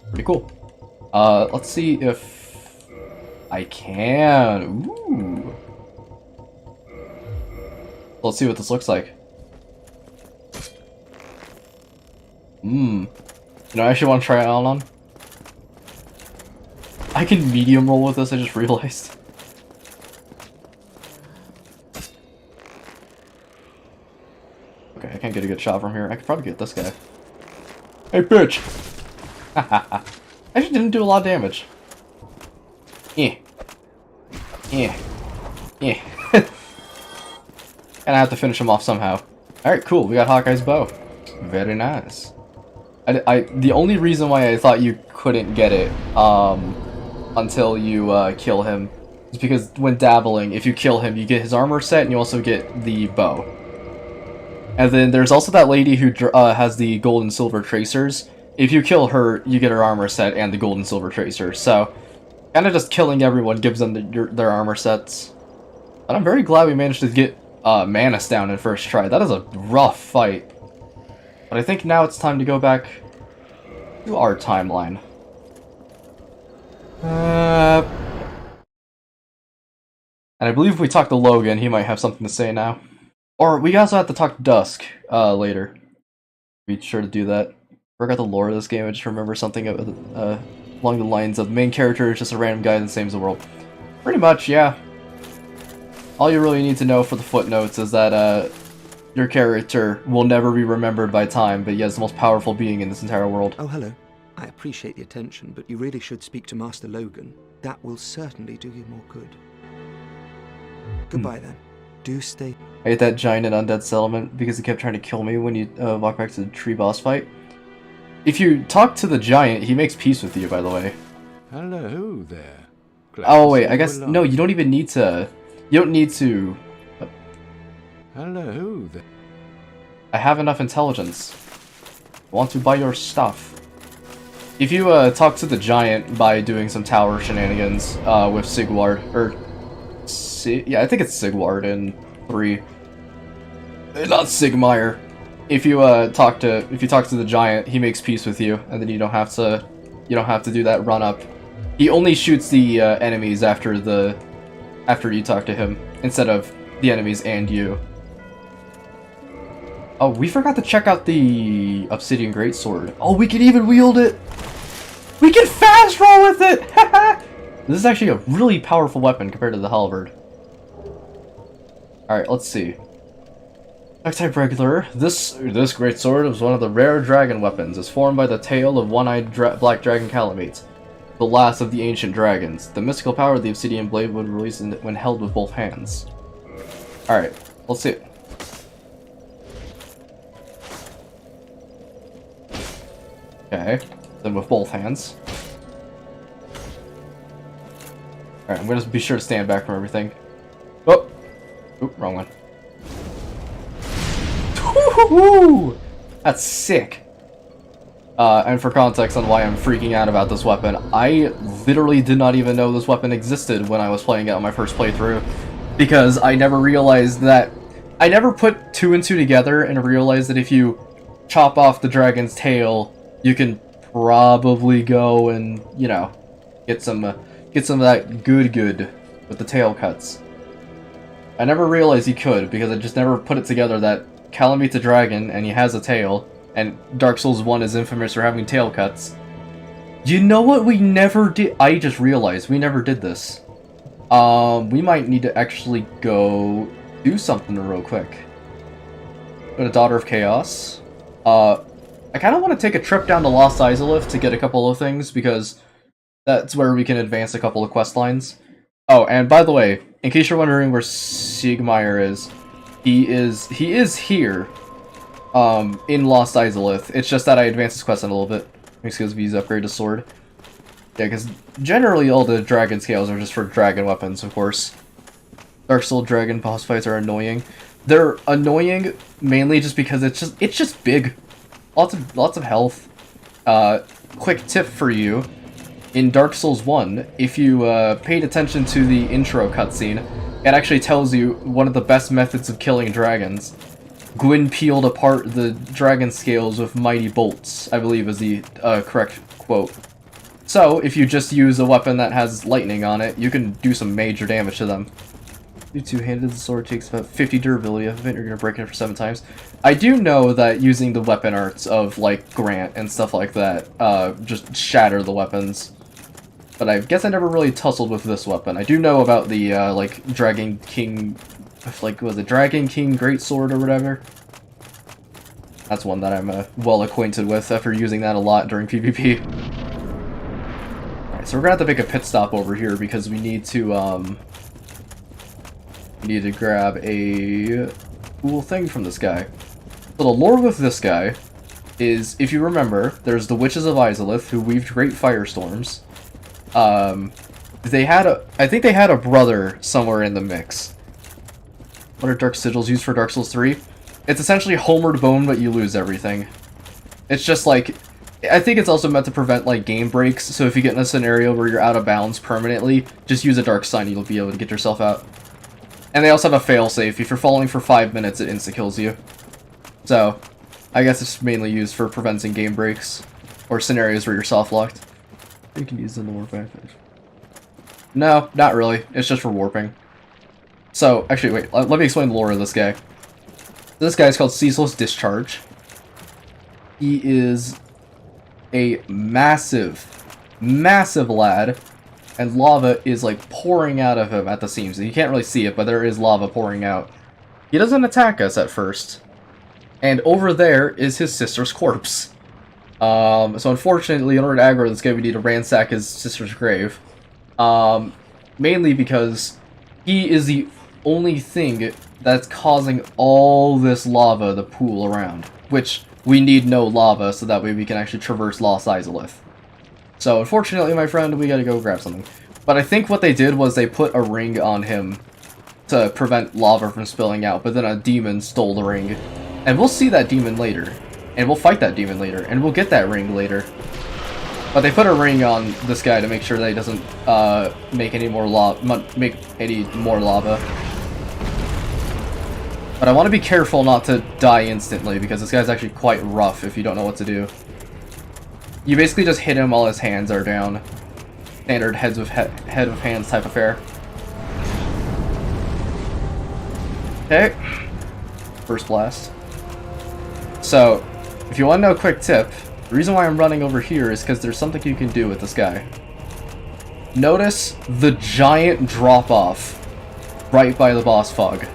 Pretty cool. Let's see if I can. Ooh. Let's see what this looks like. You know, I actually want to try it on. I can medium roll with this, I just realized. Okay, I can't get a good shot from here. I could probably get this guy. Hey, bitch! Actually didn't do a lot of damage. Yeah. Yeah. Yeah. And I have to finish him off somehow. Alright, cool. We got Hawkeye's bow. Very nice. The only reason why I thought you couldn't get it, until you, kill him is because when dabbling, if you kill him, you get his armor set and you also get the bow. And then there's also that lady who, has the gold and silver tracers. If you kill her, you get her armor set and the gold and silver tracers, so kinda just killing everyone gives them their armor sets. But I'm very glad we managed to get, Manus down in first try. That is a rough fight. But I think now it's time to go back to our timeline. And I believe if we talk to Logan, he might have something to say now. Or we also have to talk to Dusk later. Be sure to do that. Forgot the lore of this game, I just remember something along the lines of the main character is just a random guy that saves the world. Pretty much, yeah. All you really need to know for the footnotes is that your character will never be remembered by time, but he is the most powerful being in this entire world. Oh, hello. I appreciate the attention, but you really should speak to Master Logan. That will certainly do you more good. Goodbye, then. Do stay. I hate that giant and undead settlement because he kept trying to kill me when you walk back to the tree boss fight. If you talk to the giant, he makes peace with you, by the way. Hello there. Oh wait, I guess no. You don't even need to You don't need to... Hello there. I have enough intelligence. Want to buy your stuff. If you talk to the giant by doing some tower shenanigans with Sigward, or... yeah, I think it's Sigward in 3. Not Sigmire. If you talk to the giant, he makes peace with you, and then you don't have to do that run up. He only shoots the enemies after you talk to him, instead of the enemies and you. Oh, we forgot to check out the Obsidian Greatsword. Oh, we can even wield it! We can fast roll with it! This is actually a really powerful weapon compared to the halberd. Alright, let's see. Dark-type regular. This greatsword is one of the rare dragon weapons. It's formed by the tail of one-eyed black dragon Calamite, the last of the ancient dragons. The mystical power of the obsidian blade would release when held with both hands. Alright, let's see it. Okay, then with both hands. Alright, I'm gonna be sure to stand back from everything. Oh! Oop, wrong one. Woo-hoo-hoo! That's sick! And for context on why I'm freaking out about this weapon, I literally did not even know this weapon existed when I was playing it on my first playthrough. Because I never realized that... I never put 2 and 2 together and realized that if you chop off the dragon's tail, you can probably go and, you know, get some of that good with the tail cuts. I never realized you could, because I just never put it together that Calamite's a dragon, and he has a tail, and Dark Souls 1 is infamous for having tail cuts. You know what we never did? I just realized we never did this. We might need to actually go do something real quick. Go to Daughter of Chaos. I kind of want to take a trip down to Lost Izalith to get a couple of things, because that's where we can advance a couple of quest lines. Oh, and by the way, in case you're wondering where Sigmire is, he is here, in Lost Izalith. It's just that I advanced his quest in a little bit, because he's upgraded his sword. Yeah, because generally all the dragon scales are just for dragon weapons, of course. Dark Soul dragon boss fights are annoying. They're annoying mainly just because it's just big. Lots of health. Quick tip for you. In Dark Souls 1, if you paid attention to the intro cutscene, it actually tells you one of the best methods of killing dragons. Gwyn peeled apart the dragon scales with mighty bolts, I believe is the correct quote. So, if you just use a weapon that has lightning on it, you can do some major damage to them. You two-handed, the sword takes about 50 durability of it, you're gonna break it for 7 times. I do know that using the weapon arts of, like, Grant and stuff like that, just shatter the weapons. But I guess I never really tussled with this weapon. I do know about the, like, Dragon King... like, was it Dragon King Greatsword or whatever? That's one that I'm, well acquainted with after using that a lot during PvP. Alright, so we're gonna have to make a pit stop over here because we need to, we need to grab a cool thing from this guy. So the lore with this guy is, if you remember, there's the Witches of Izalith who weaved great firestorms. They had I think they had a brother somewhere in the mix. What are Dark Sigils used for Dark Souls 3? It's essentially Homered Bone, but you lose everything. It's just like, I think it's also meant to prevent like game breaks, so if you get in a scenario where you're out of bounds permanently, just use a Dark Sign, you'll be able to get yourself out. And they also have a failsafe. If you're falling for 5 minutes, it insta-kills you. So, I guess it's mainly used for preventing game breaks, or scenarios where you're soft-locked. You can use the warp backflash. No, not really. It's just for warping. So, actually, wait. Let me explain the lore of this guy. This guy is called Ceaseless Discharge. He is a massive, massive lad, and lava is, like, pouring out of him at the seams. You can't really see it, but there is lava pouring out. He doesn't attack us at first. And over there is his sister's corpse. So unfortunately, in order to aggro this guy, we need to ransack his sister's grave. Mainly because he is the only thing that's causing all this lava to pool around. Which, we need no lava, so that way we can actually traverse Lost Izalith. So unfortunately, my friend, we gotta go grab something. But I think what they did was they put a ring on him to prevent lava from spilling out, but then a demon stole the ring. And we'll see that demon later. And we'll fight that demon later. And we'll get that ring later. But they put a ring on this guy to make sure that he doesn't make any more lava. But I want to be careful not to die instantly, because this guy's actually quite rough if you don't know what to do. You basically just hit him while his hands are down. Standard head of hands type affair. Okay. First blast. So, if you want to know a quick tip, the reason why I'm running over here is because there's something you can do with this guy. Notice the giant drop-off right by the boss fog.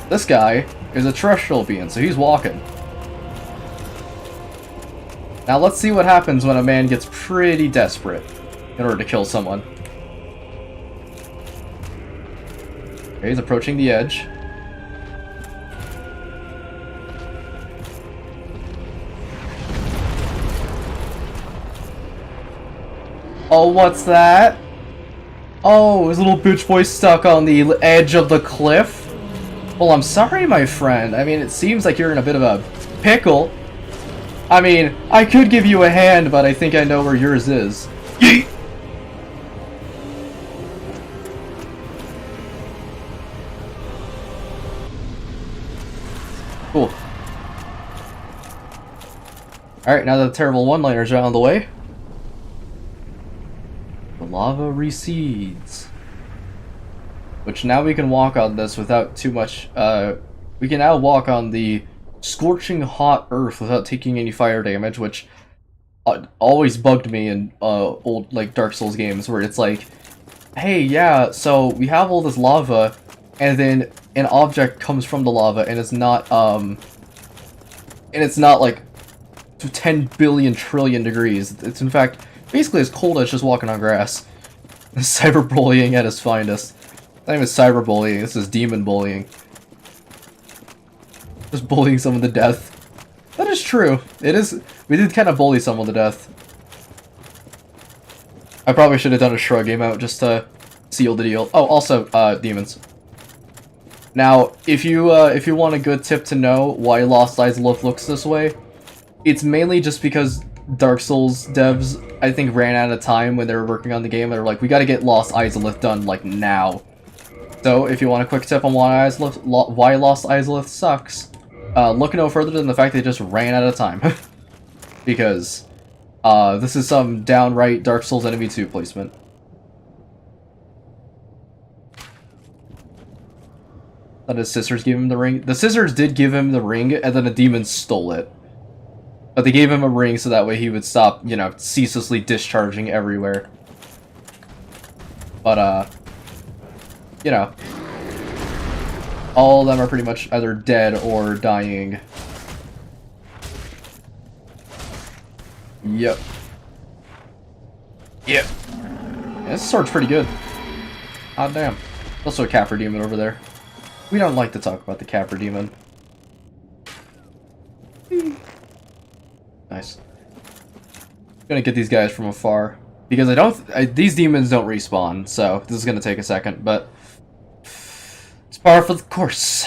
This guy is a terrestrial being, so he's walking. Now let's see what happens when a man gets pretty desperate in order to kill someone. Okay, he's approaching the edge. Oh, what's that? Oh, his little bitch boy stuck on the edge of the cliff? Well, I'm sorry, my friend. I mean, it seems like you're in a bit of a pickle. I mean, I could give you a hand, but I think I know where yours is. Yeet! Cool. Alright, now that the terrible one-liners are out of the way, the lava recedes. Which now we can walk on this without too much, we can now walk on the scorching hot earth without taking any fire damage, which always bugged me in old, like, Dark Souls games, where it's like, hey, yeah, so we have all this lava, and then an object comes from the lava, and it's not, like, 10 billion trillion degrees. It's, in fact, basically as cold as just walking on grass. Cyberbullying at its finest. Not even cyberbullying, this is demon bullying. Just bullying someone to death. That is true. It is. We did kind of bully someone to death. I probably should have done a shrug game out just to seal the deal. Oh, also, demons. Now, if you want a good tip to know why Lost Izalith looks this way, it's mainly just because Dark Souls devs, I think, ran out of time when they were working on the game. They were like, we gotta get Lost Izalith done, like, now. So, if you want a quick tip on why Lost Izalith sucks, look no further than the fact they just ran out of time. Because, this is some downright Dark Souls Enemy 2 placement. That his sisters gave him the ring. The sisters did give him the ring, and then a demon stole it. But they gave him a ring so that way he would stop, you know, ceaselessly discharging everywhere. But, you know, all of them are pretty much either dead or dying. Yep. Yep. Yeah, this sword's pretty good. God damn. Also a Capra Demon over there. We don't like to talk about the Capra Demon. Nice. I'm gonna get these guys from afar. Because these demons don't respawn, so this is gonna take a second, but it's par for the course.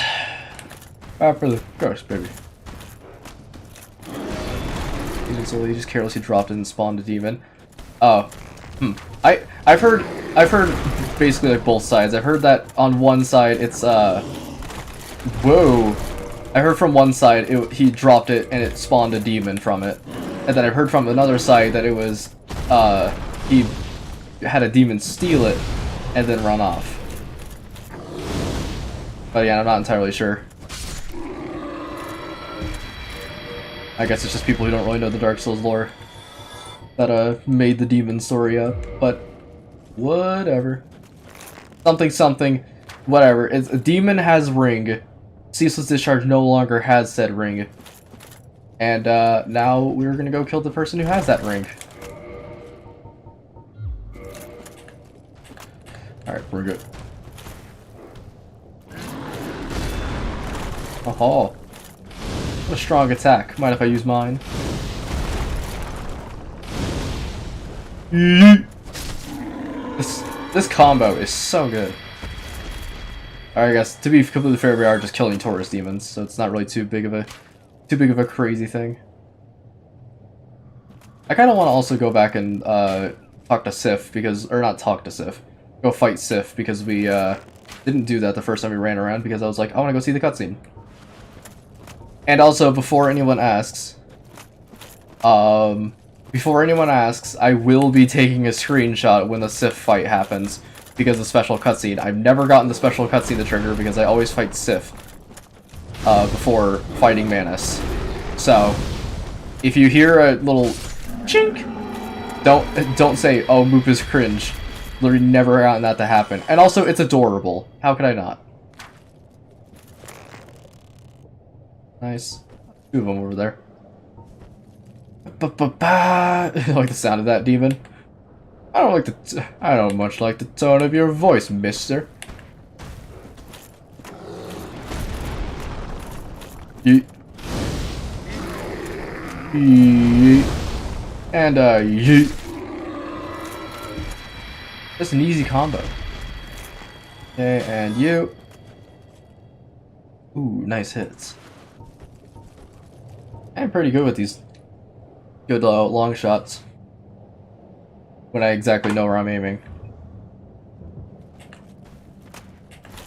Par for the course, baby. So he just carelessly dropped it and spawned a demon. Oh. I've heard basically like both sides. I've heard that on one side it's whoa. I heard from one side he dropped it and it spawned a demon from it. And then I heard from another side that it was he had a demon steal it and then run off. But yeah, I'm not entirely sure. I guess it's just people who don't really know the Dark Souls lore that made the demon story up, but whatever. Something something, whatever. It's a demon has ring. Ceaseless Discharge no longer has said ring. And now we're gonna go kill the person who has that ring. Alright, we're good. Oh, what a strong attack. Mind if I use mine? This combo is so good. I guess to be completely fair, we are just killing Taurus demons, so it's not really too big of a crazy thing. I kind of want to also go back and talk to Sif because, or not talk to Sif, go fight Sif because we didn't do that the first time we ran around because I was like, I want to go see the cutscene. And also, before anyone asks, I will be taking a screenshot when the Sif fight happens because of special cutscene. I've never gotten the special cutscene to trigger because I always fight Sif before fighting Manus. So, if you hear a little chink, don't say, oh, Moop is cringe. Literally never gotten that to happen. And also, it's adorable. How could I not? Nice. Two of them over there. I like the sound of that demon. I don't much like the tone of your voice, mister. Yeet. Yeet. And yeet. Just an easy combo. Okay, and you. Ooh, nice hits. I'm pretty good with these good long shots when I exactly know where I'm aiming.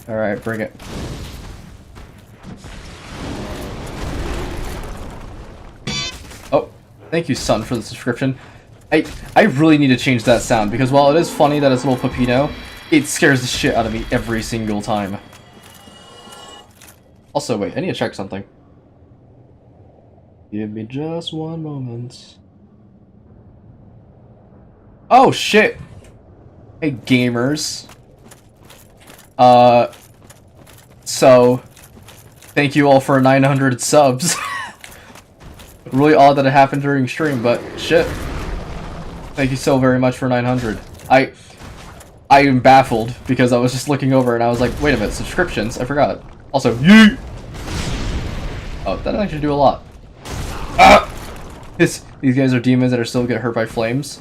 Alright, bring it. Oh, thank you, Sun, for the subscription. I really need to change that sound because while it is funny that it's little Peppino, it scares the shit out of me every single time. Also, wait, I need to check something. Give me just one moment. Oh, shit! Hey, gamers. So, thank you all for 900 subs. Really odd that it happened during stream, but shit. Thank you so very much for 900. I am baffled because I was just looking over and I was like, wait a minute, subscriptions? I forgot. Also, yeet! Oh, that actually do a lot. Ah! These guys are demons that are still get hurt by flames.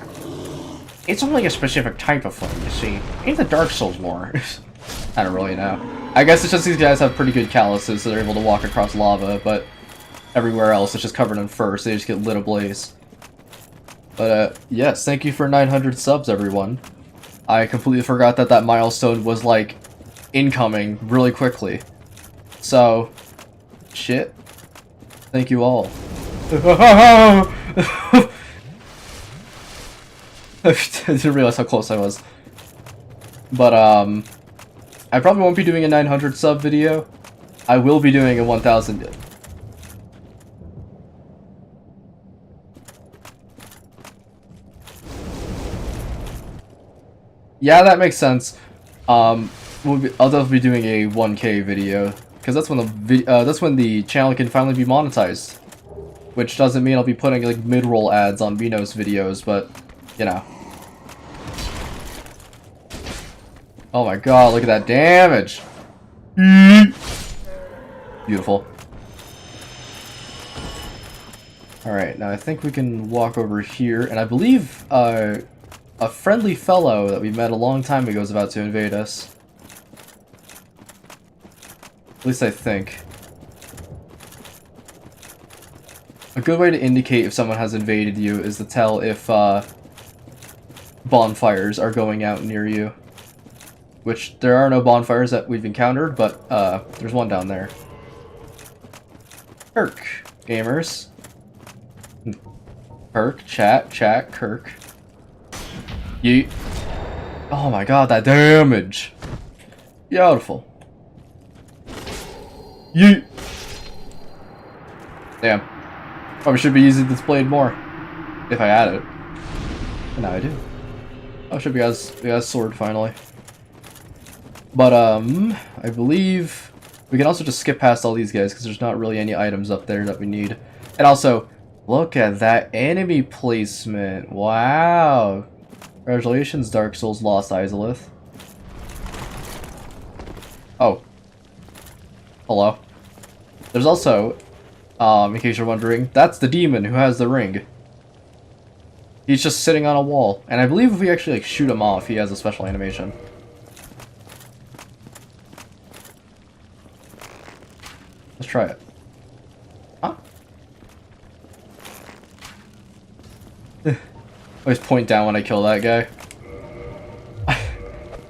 It's only a specific type of flame, you see. Ain't the Dark Souls more? I don't really know. I guess it's just these guys have pretty good calluses, so they're able to walk across lava, but everywhere else it's just covered in fur, so they just get lit ablaze. But, yes, thank you for 900 subs, everyone. I completely forgot that that milestone was, like, incoming really quickly. So, shit. Thank you all. I didn't realize how close I was. But, I probably won't be doing a 900 sub video. I will be doing a 1000. Yeah, that makes sense. I'll definitely be doing a 1K video because that's when the channel can finally be monetized. Which doesn't mean I'll be putting like mid-roll ads on Minos videos, but you know. Oh my god, look at that damage! Beautiful. Alright, now I think we can walk over here, and I believe a friendly fellow that we met a long time ago is about to invade us. At least I think. A good way to indicate if someone has invaded you is to tell if bonfires are going out near you. Which, there are no bonfires that we've encountered, but there's one down there. Kirk, gamers. Kirk, chat, Kirk. Yeet. Oh my god, that damage! Beautiful. Yeet! Damn. Probably should be using this blade more. If I had it. And now I do. Oh, should be has sword finally. But, I believe we can also just skip past all these guys because there's not really any items up there that we need. And also, look at that enemy placement. Wow. Congratulations, Dark Souls Lost Izalith. Oh. Hello. There's also, in case you're wondering, that's the demon who has the ring. He's just sitting on a wall. And I believe if we actually like shoot him off, he has a special animation. Let's try it. Huh? Always point down when I kill that guy.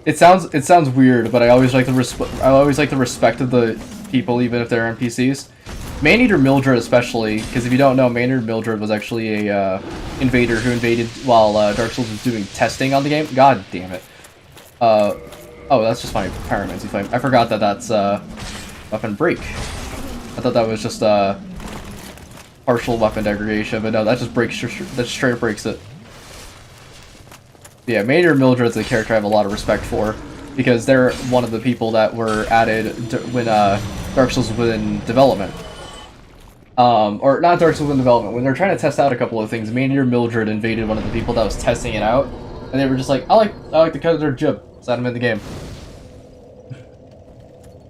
It sounds weird, but I always like the respect of the people, even if they're NPCs. Maneater Mildred especially, because if you don't know, Maneater Mildred was actually a invader who invaded while Dark Souls was doing testing on the game. God damn it. Oh, that's just my Pyromancy Flame. I forgot that that's weapon break. I thought that was just partial weapon degradation, but no, that just breaks. That straight up breaks it. Yeah, Maneater Mildred's a character I have a lot of respect for, because they're one of the people that were added when Dark Souls was in development. Or not Dark Souls was in development, when they were trying to test out a couple of things, Maneater Mildred invaded one of the people that was testing it out, and they were just like, I like the cut of their jib, so let him in the game.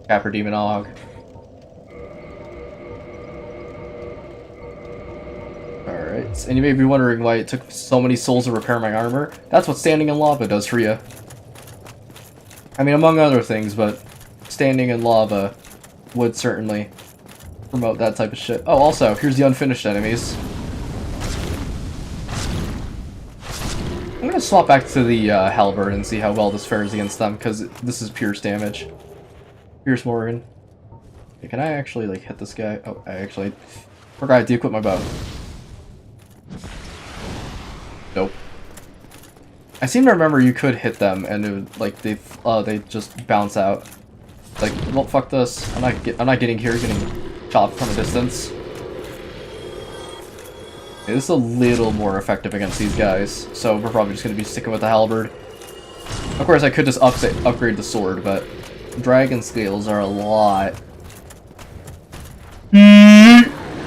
Capper Demon Hog. Alright, and you may be wondering why it took so many souls to repair my armor. That's what standing in lava does for you. I mean, among other things, but standing in lava would certainly promote that type of shit. Oh, also, here's the unfinished enemies. I'm gonna swap back to the halberd and see how well this fares against them, because this is pierce damage. Pierce Morgan. Okay, can I actually, like, hit this guy? Oh, I actually forgot to equip my bow. Nope. I seem to remember you could hit them and it would, like, they just bounce out. Like, well, fuck this. I'm not getting here, getting chopped from a distance. Okay, this is a little more effective against these guys, so we're probably just gonna be sticking with the halberd. Of course, I could just upgrade the sword, but dragon scales are a lot.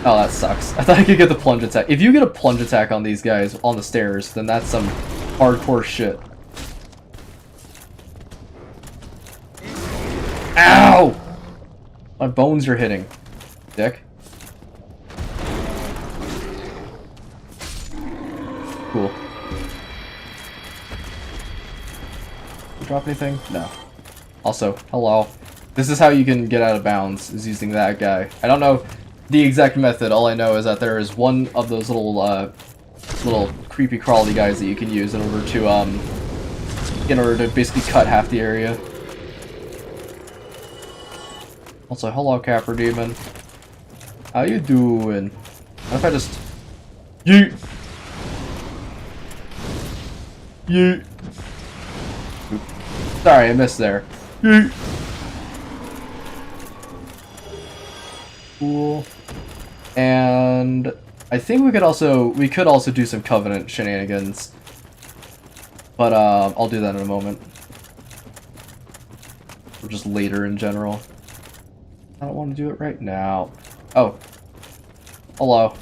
Oh, that sucks. I thought I could get the plunge attack. If you get a plunge attack on these guys on the stairs, then that's some hardcore shit. Ow! My bones are hitting. Dick. Cool. Drop anything? No. Also, hello. This is how you can get out of bounds, is using that guy. I don't know the exact method. All I know is that there is one of those little creepy crawly guys that you can use in order to basically cut half the area. Also, hello, Capper Demon. How you doing? What if I just yeet? Yeet. Oops. Sorry, I missed there. Yeet. Cool. And I think we could also do some Covenant shenanigans. But I'll do that in a moment. Or just later in general. I don't want to do it right now. Oh. Hello.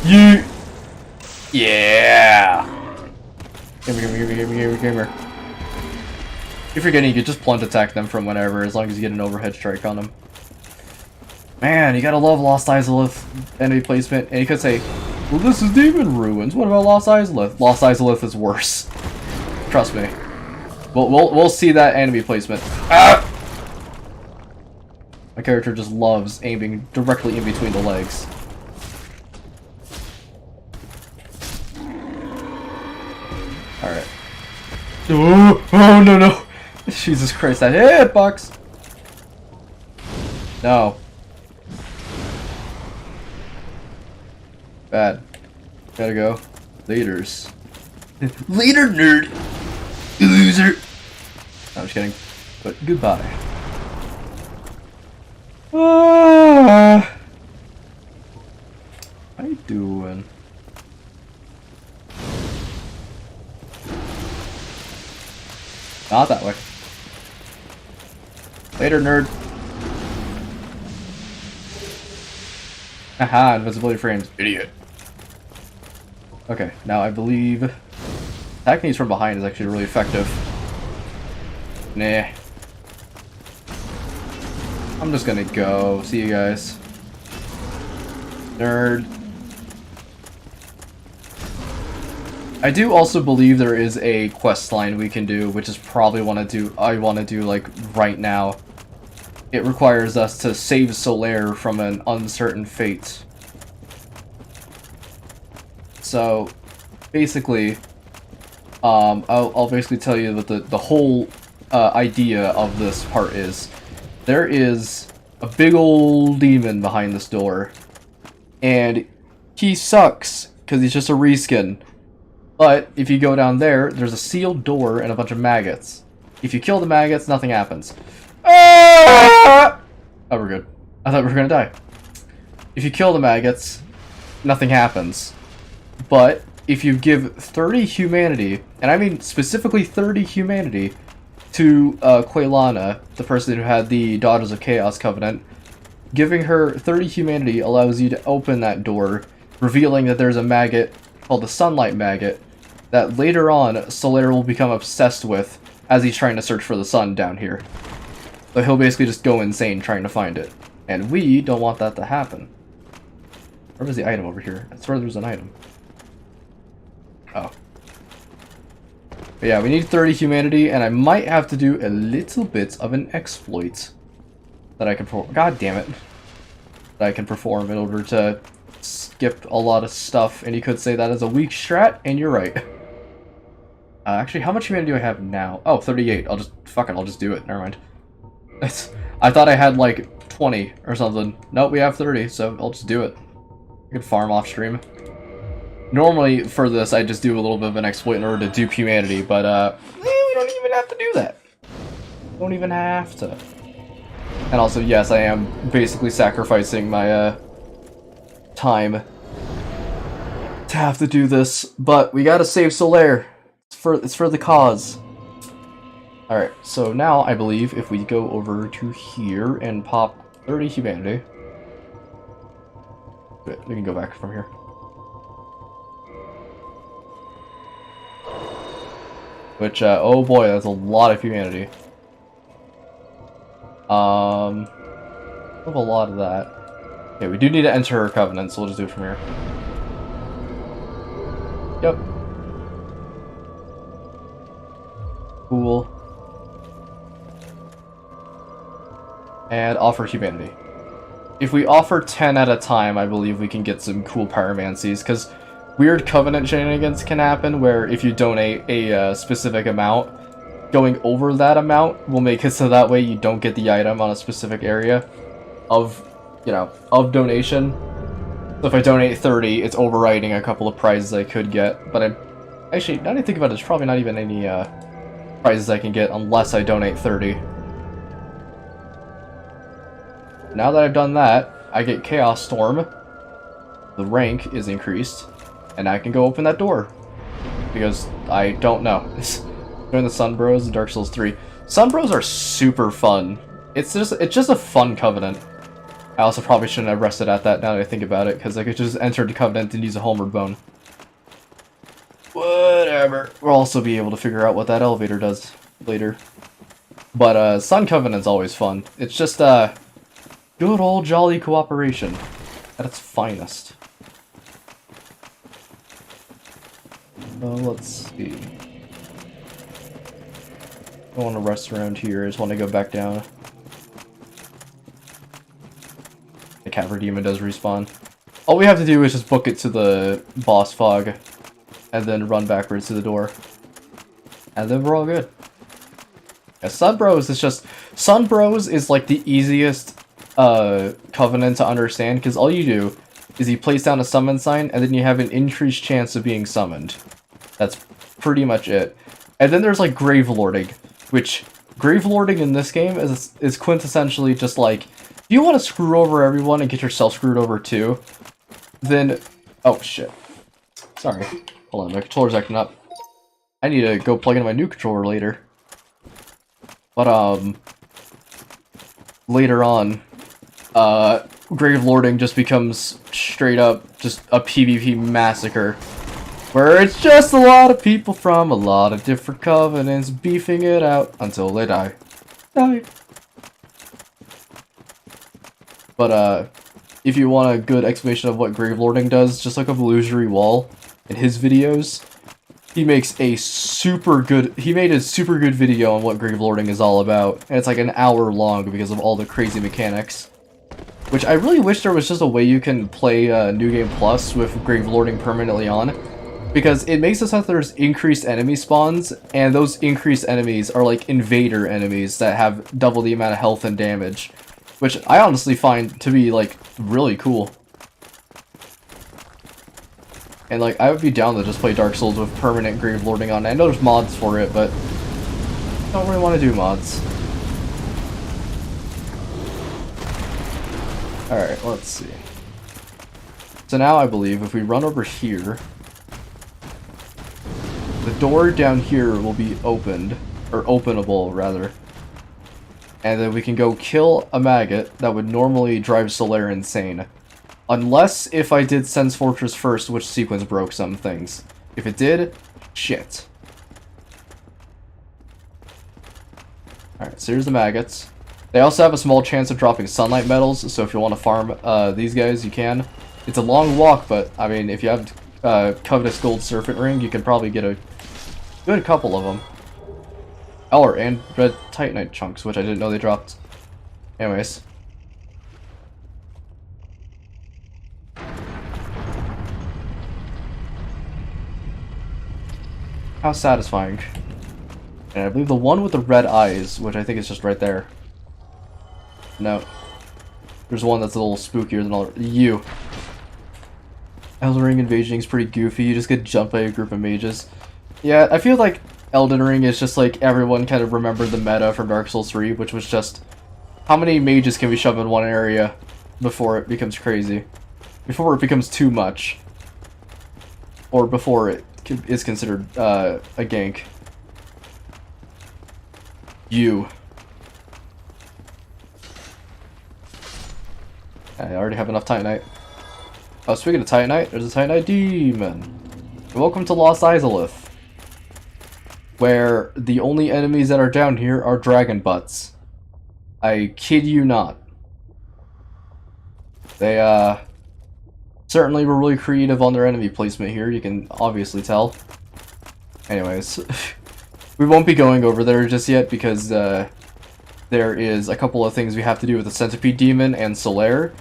You. Yeah. Gamer. You're forgetting you could just plunge attack them from whenever, as long as you get an overhead strike on them. Man, you gotta love Lost Izalith enemy placement. And you could say, well, this is Demon Ruins. What about Lost Izalith? Lost Izalith is worse. Trust me. We'll see that enemy placement. Ah! My character just loves aiming directly in between the legs. Alright. Oh, no, no. Jesus Christ, that hitbox. No. Bad. Gotta go. Laters. Later, nerd! Loser! No, I'm just kidding. But goodbye. How you doing? Not that way. Later, nerd. Haha, invisibility frames. Idiot. Okay, now I believe attacking these from behind is actually really effective. Nah. I'm just gonna go. See you guys. Nerd. I do also believe there is a quest line we can do, which is probably I want to do like right now. it requires us to save Solaire from an uncertain fate. So, basically, I'll basically tell you what the whole idea of this part is. There is a big old demon behind this door, and he sucks because he's just a reskin. But if you go down there, there's a sealed door and a bunch of maggots. If you kill the maggots, nothing happens. Ah! Oh, we're good. I thought we were gonna die. If you kill the maggots, nothing happens. But if you give 30 humanity, and I mean specifically 30 humanity, to Quelana, the person who had the Daughters of Chaos Covenant, giving her 30 humanity allows you to open that door, revealing that there's a maggot called the Sunlight Maggot that later on Solaire will become obsessed with as he's trying to search for the sun down here. So he'll basically just go insane trying to find it. And we don't want that to happen. Where was the item over here? I swear there's an item. Oh. But yeah, we need 30 humanity, and I might have to do a little bit of an exploit that I can perform. God damn it. That I can perform in order to skip a lot of stuff, and you could say that is a weak strat, and you're right. Actually, how much humanity do I have now? Oh, 38. I'll just do it. Never mind. I thought I had like 20 or something. Nope, we have 30, so I'll just do it. I can farm off stream. Normally, for this, I just do a little bit of an exploit in order to dupe humanity, but, we don't even have to do that. Don't even have to. And also, yes, I am basically sacrificing my, time to have to do this, but we gotta save Solaire. It's for the cause. Alright, so now, I believe, if we go over to here and pop 30 humanity... Good, we can go back from here. Which, oh boy, that's a lot of humanity. I have a lot of that. Okay, we do need to enter her covenant, so we'll just do it from here. Yep. Cool. And offer humanity. If we offer 10 at a time, I believe we can get some cool pyromancies, because weird covenant shenanigans can happen where if you donate a specific amount, going over that amount will make it so that way you don't get the item on a specific area of, you know, of donation. So if I donate 30, it's overriding a couple of prizes I could get, but actually, now that I think about it, there's probably not even any prizes I can get unless I donate 30. Now that I've done that, I get Chaos Storm, the rank is increased, and I can go open that door. Because I don't know. Doing the Sun Bros in Dark Souls 3. Sun Bros are super fun. It's just a fun covenant. I also probably shouldn't have rested at that now that I think about it, because I could just enter the covenant and use a homeward bone. Whatever. We'll also be able to figure out what that elevator does later. But Sun Covenant's always fun. It's just good old jolly cooperation at its finest. Let's see. I don't want to rest around here, I just want to go back down. The Cavern Demon does respawn. All we have to do is just book it to the boss fog, and then run backwards to the door. And then we're all good. Yeah, Sun Bros is just... Sun Bros is like the easiest covenant to understand, because all you do is you place down a summon sign, and then you have an increased chance of being summoned. That's pretty much it. And then there's like Gravelording, which Gravelording in this game is quintessentially just like, if you want to screw over everyone and get yourself screwed over too, then... Oh shit. Sorry. Hold on, my controller's acting up. I need to go plug in my new controller later. But, later on, Gravelording just becomes straight up just a PvP massacre. Where it's just a lot of people from a lot of different covenants beefing it out until they die. But, if you want a good explanation of what Gravelording does, just look up Illusory Wall in his videos. he makes a super good, he made a super good video on what Gravelording is all about, and it's like an hour long because of all the crazy mechanics. Which I really wish there was just a way you can play New Game Plus with Gravelording permanently on, because it makes it so that there's increased enemy spawns, and those increased enemies are like invader enemies that have double the amount of health and damage, which I honestly find to be like really cool. And like, I would be down to just play Dark Souls with permanent Gravelording on. I know there's mods for it, but I don't really want to do mods. Alright, let's see. So now I believe if we run over here, the door down here will be opened, or openable rather. And then we can go kill a maggot that would normally drive Solaire insane. Unless if I did Sense Fortress first, which sequence broke some things. If it did, shit. Alright, so here's the maggots. They also have a small chance of dropping sunlight metals, so if you want to farm these guys, you can. It's a long walk, but, I mean, if you have Covetous Gold Serpent Ring, you can probably get a good couple of them. Oh, and red Titanite chunks, which I didn't know they dropped. Anyways. How satisfying. And I believe the one with the red eyes, which I think is just right there. No. There's one that's a little spookier than all. You. Elden Ring Invasion is pretty goofy. You just get jumped by a group of mages. Yeah, I feel like Elden Ring is just like everyone kind of remembered the meta from Dark Souls 3, which was just how many mages can we shove in one area before it becomes crazy? Before it becomes too much. Or before it is considered a gank. You. I already have enough Titanite. Oh, speaking of Titanite, there's a Titanite demon. And welcome to Lost Izalith, where the only enemies that are down here are dragon butts. I kid you not. They, certainly were really creative on their enemy placement here, you can obviously tell. Anyways, we won't be going over there just yet because, there is a couple of things we have to do with the Centipede Demon and Solaire.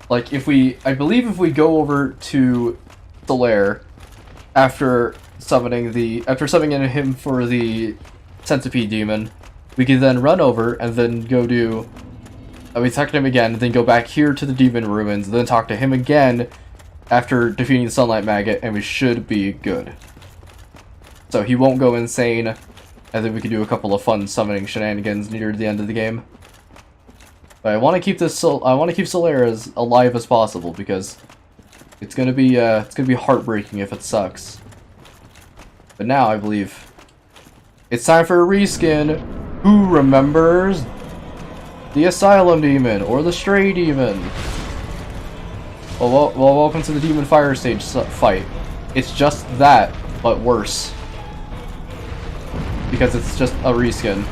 Like, I believe if we go over to Solaire after summoning him for the Centipede Demon, we can then run over and then go do, we talk to him again, then go back here to the Demon Ruins, then talk to him again after defeating the Sunlight Maggot, and we should be good. So he won't go insane, and then we can do a couple of fun summoning shenanigans near the end of the game. But I want to keep Solaire as alive as possible because it's gonna be heartbreaking if it sucks. But now I believe it's time for a reskin. Who remembers the Asylum Demon or the Stray Demon? Well, welcome to the Demon Fire Stage fight. It's just that, but worse. Because it's just a reskin.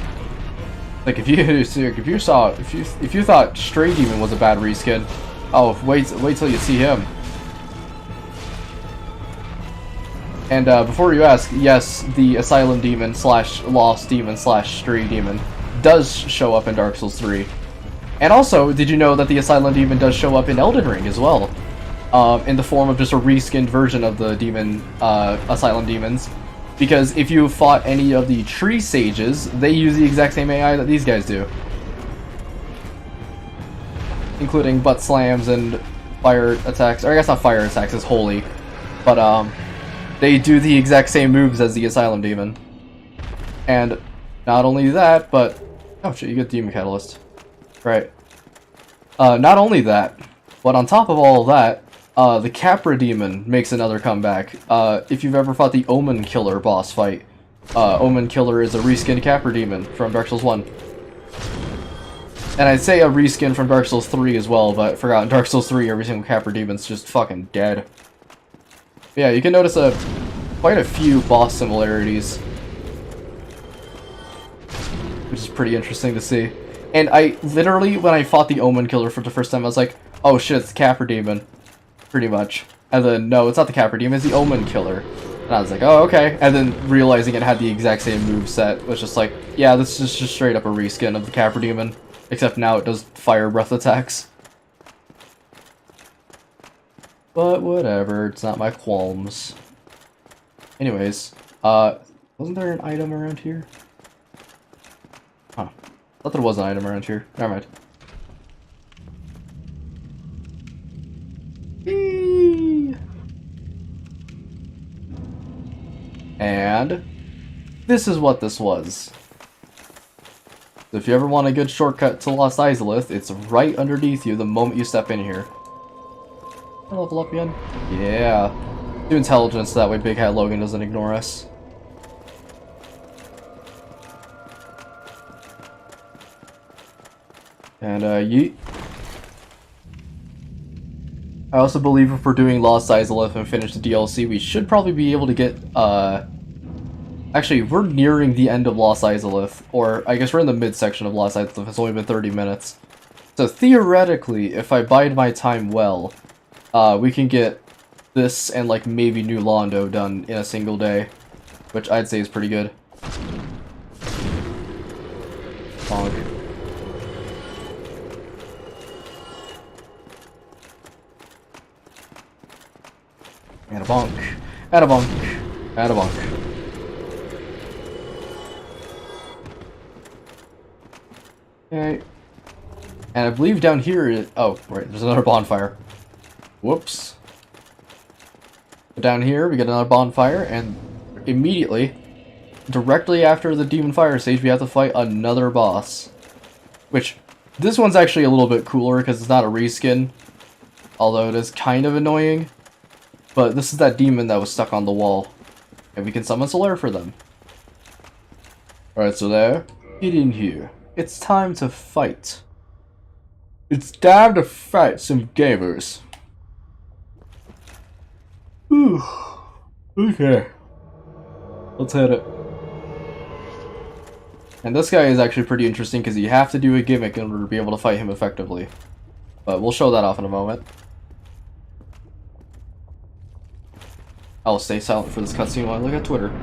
Like if you thought Stray Demon was a bad reskin, oh wait till you see him. And before you ask, yes, the Asylum Demon / Lost Demon / Stray Demon does show up in Dark Souls 3. And also, did you know that the Asylum Demon does show up in Elden Ring as well? In the form of just a reskinned version of the demon, Asylum Demons. Because if you fought any of the Tree Sages, they use the exact same AI that these guys do. Including butt slams and fire attacks. Or I guess not fire attacks, it's holy. But, they do the exact same moves as the Asylum Demon. And not only that, but... oh shit, you get Demon Catalyst. Right. Not only that, but on top of all of that, the Capra Demon makes another comeback. If you've ever fought the Omen Killer boss fight, Omen Killer is a reskinned Capra Demon from Dark Souls 1. And I'd say a reskin from Dark Souls 3 as well, but I forgot in Dark Souls 3 every single Capra Demon's just fucking dead. But yeah, you can notice quite a few boss similarities, which is pretty interesting to see. And I literally, when I fought the Omen Killer for the first time, I was like, oh shit, it's the Capra Demon. Pretty much. And then, no, it's not the Capra Demon, it's the Omen Killer. And I was like, oh, okay. And then realizing it had the exact same moveset was just like, yeah, this is just straight up a reskin of the Capra Demon. Except now it does fire breath attacks. But whatever, it's not my qualms. Anyways, wasn't there an item around here? Huh. Thought there was an item around here. Never mind. Eee! And this is what this was. So if you ever want a good shortcut to Lost Izalith, it's right underneath you the moment you step in here. Can I level up again? Yeah. Do intelligence, that way Big Hat Logan doesn't ignore us. And, yeet. I also believe if we're doing Lost Izalith and finish the DLC, we should probably be able to get, actually, we're nearing the end of Lost Izalith, or I guess we're in the midsection of Lost Izalith. It's only been 30 minutes. So theoretically, if I bide my time well, we can get this and like maybe New Londo done in a single day, which I'd say is pretty good. Bonk. And a bonk. And a bonk. And a bonk. Okay. And I believe down here is... Oh, right, there's another bonfire. Whoops. But down here, we get another bonfire, and immediately, directly after the Demon Fire stage, we have to fight another boss. Which, this one's actually a little bit cooler, because it's not a reskin. Although it is kind of annoying. But this is that demon that was stuck on the wall. And we can summon Solaire for them. Alright, Solaire, get in here. It's time to fight. It's time to fight some gamers. Whew. Okay. Let's hit it. And this guy is actually pretty interesting because you have to do a gimmick in order to be able to fight him effectively. But we'll show that off in a moment. I'll stay silent for this cutscene while I look at Twitter.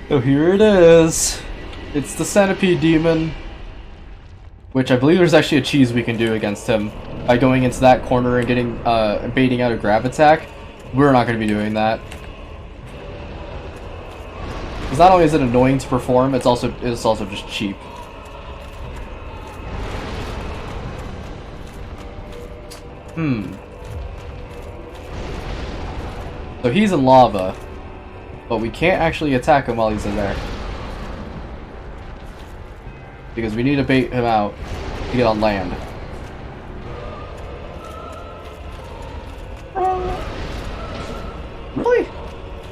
So here it is. It's the Centipede Demon. Which I believe there's actually a cheese we can do against him. By going into that corner and getting, baiting out a grab attack. We're not going to be doing that. Because not only is it annoying to perform, it's also just cheap. So he's in lava. But we can't actually attack him while he's in there. Because we need to bait him out to get on land. Really?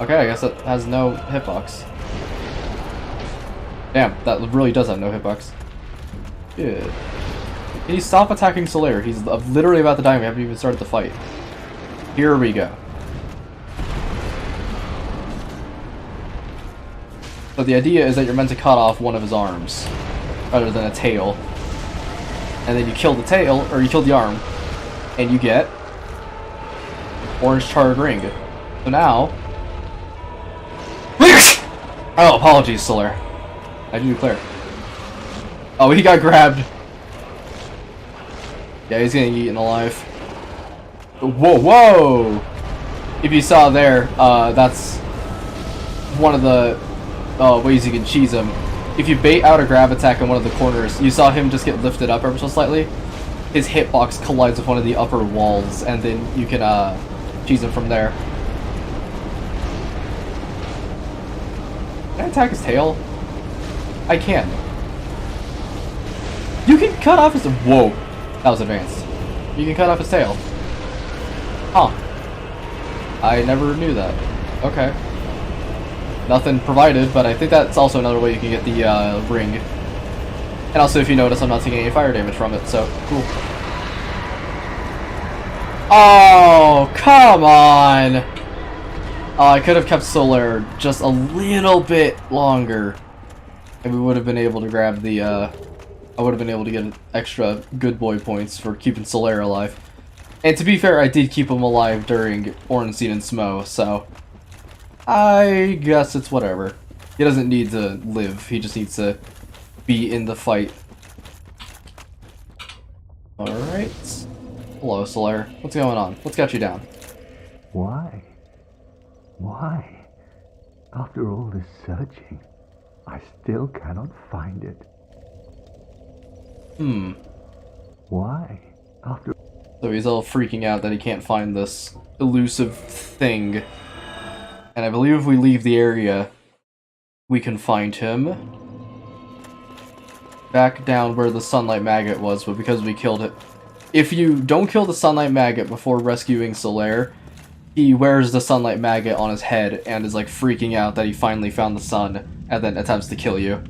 Okay, I guess it has no hitbox. Damn, that really does have no hitbox. Good. Can you stop attacking Solaire? He's literally about to die and we haven't even started the fight. Here we go. So the idea is that you're meant to cut off one of his arms, rather than a tail. And then you kill the tail, or you kill the arm, and you get orange charred ring. So now... Oh, apologies, Solaire. I do declare. Oh, he got grabbed. Yeah, he's getting eaten alive. Whoa, whoa! If you saw there, that's one of the ways you can cheese him. If you bait out a grab attack in one of the corners, you saw him just get lifted up ever so slightly. His hitbox collides with one of the upper walls, and then you can cheese him from there. Can I attack his tail? I can. You can cut off his... Whoa. That was advanced. You can cut off his tail. Huh. I never knew that. Okay. Nothing provided, but I think that's also another way you can get the ring. And also, if you notice, I'm not taking any fire damage from it, so cool. Oh, come on! I could have kept Solaire just a little bit longer, and we would have been able to grab the, I would have been able to get extra good boy points for keeping Solaire alive. And to be fair, I did keep him alive during Ornstein and Smo, so I guess it's whatever. He doesn't need to live, he just needs to be in the fight. Alright. Hello, Solaire. What's going on? What's got you down? Why? Why? After all this searching, I still cannot find it. Why? After... So he's all freaking out that he can't find this elusive thing. And I believe if we leave the area, we can find him. Back down where the Sunlight Maggot was, but because we killed it... If you don't kill the Sunlight Maggot before rescuing Solaire, he wears the Sunlight Maggot on his head and is like freaking out that he finally found the sun, and then attempts to kill you.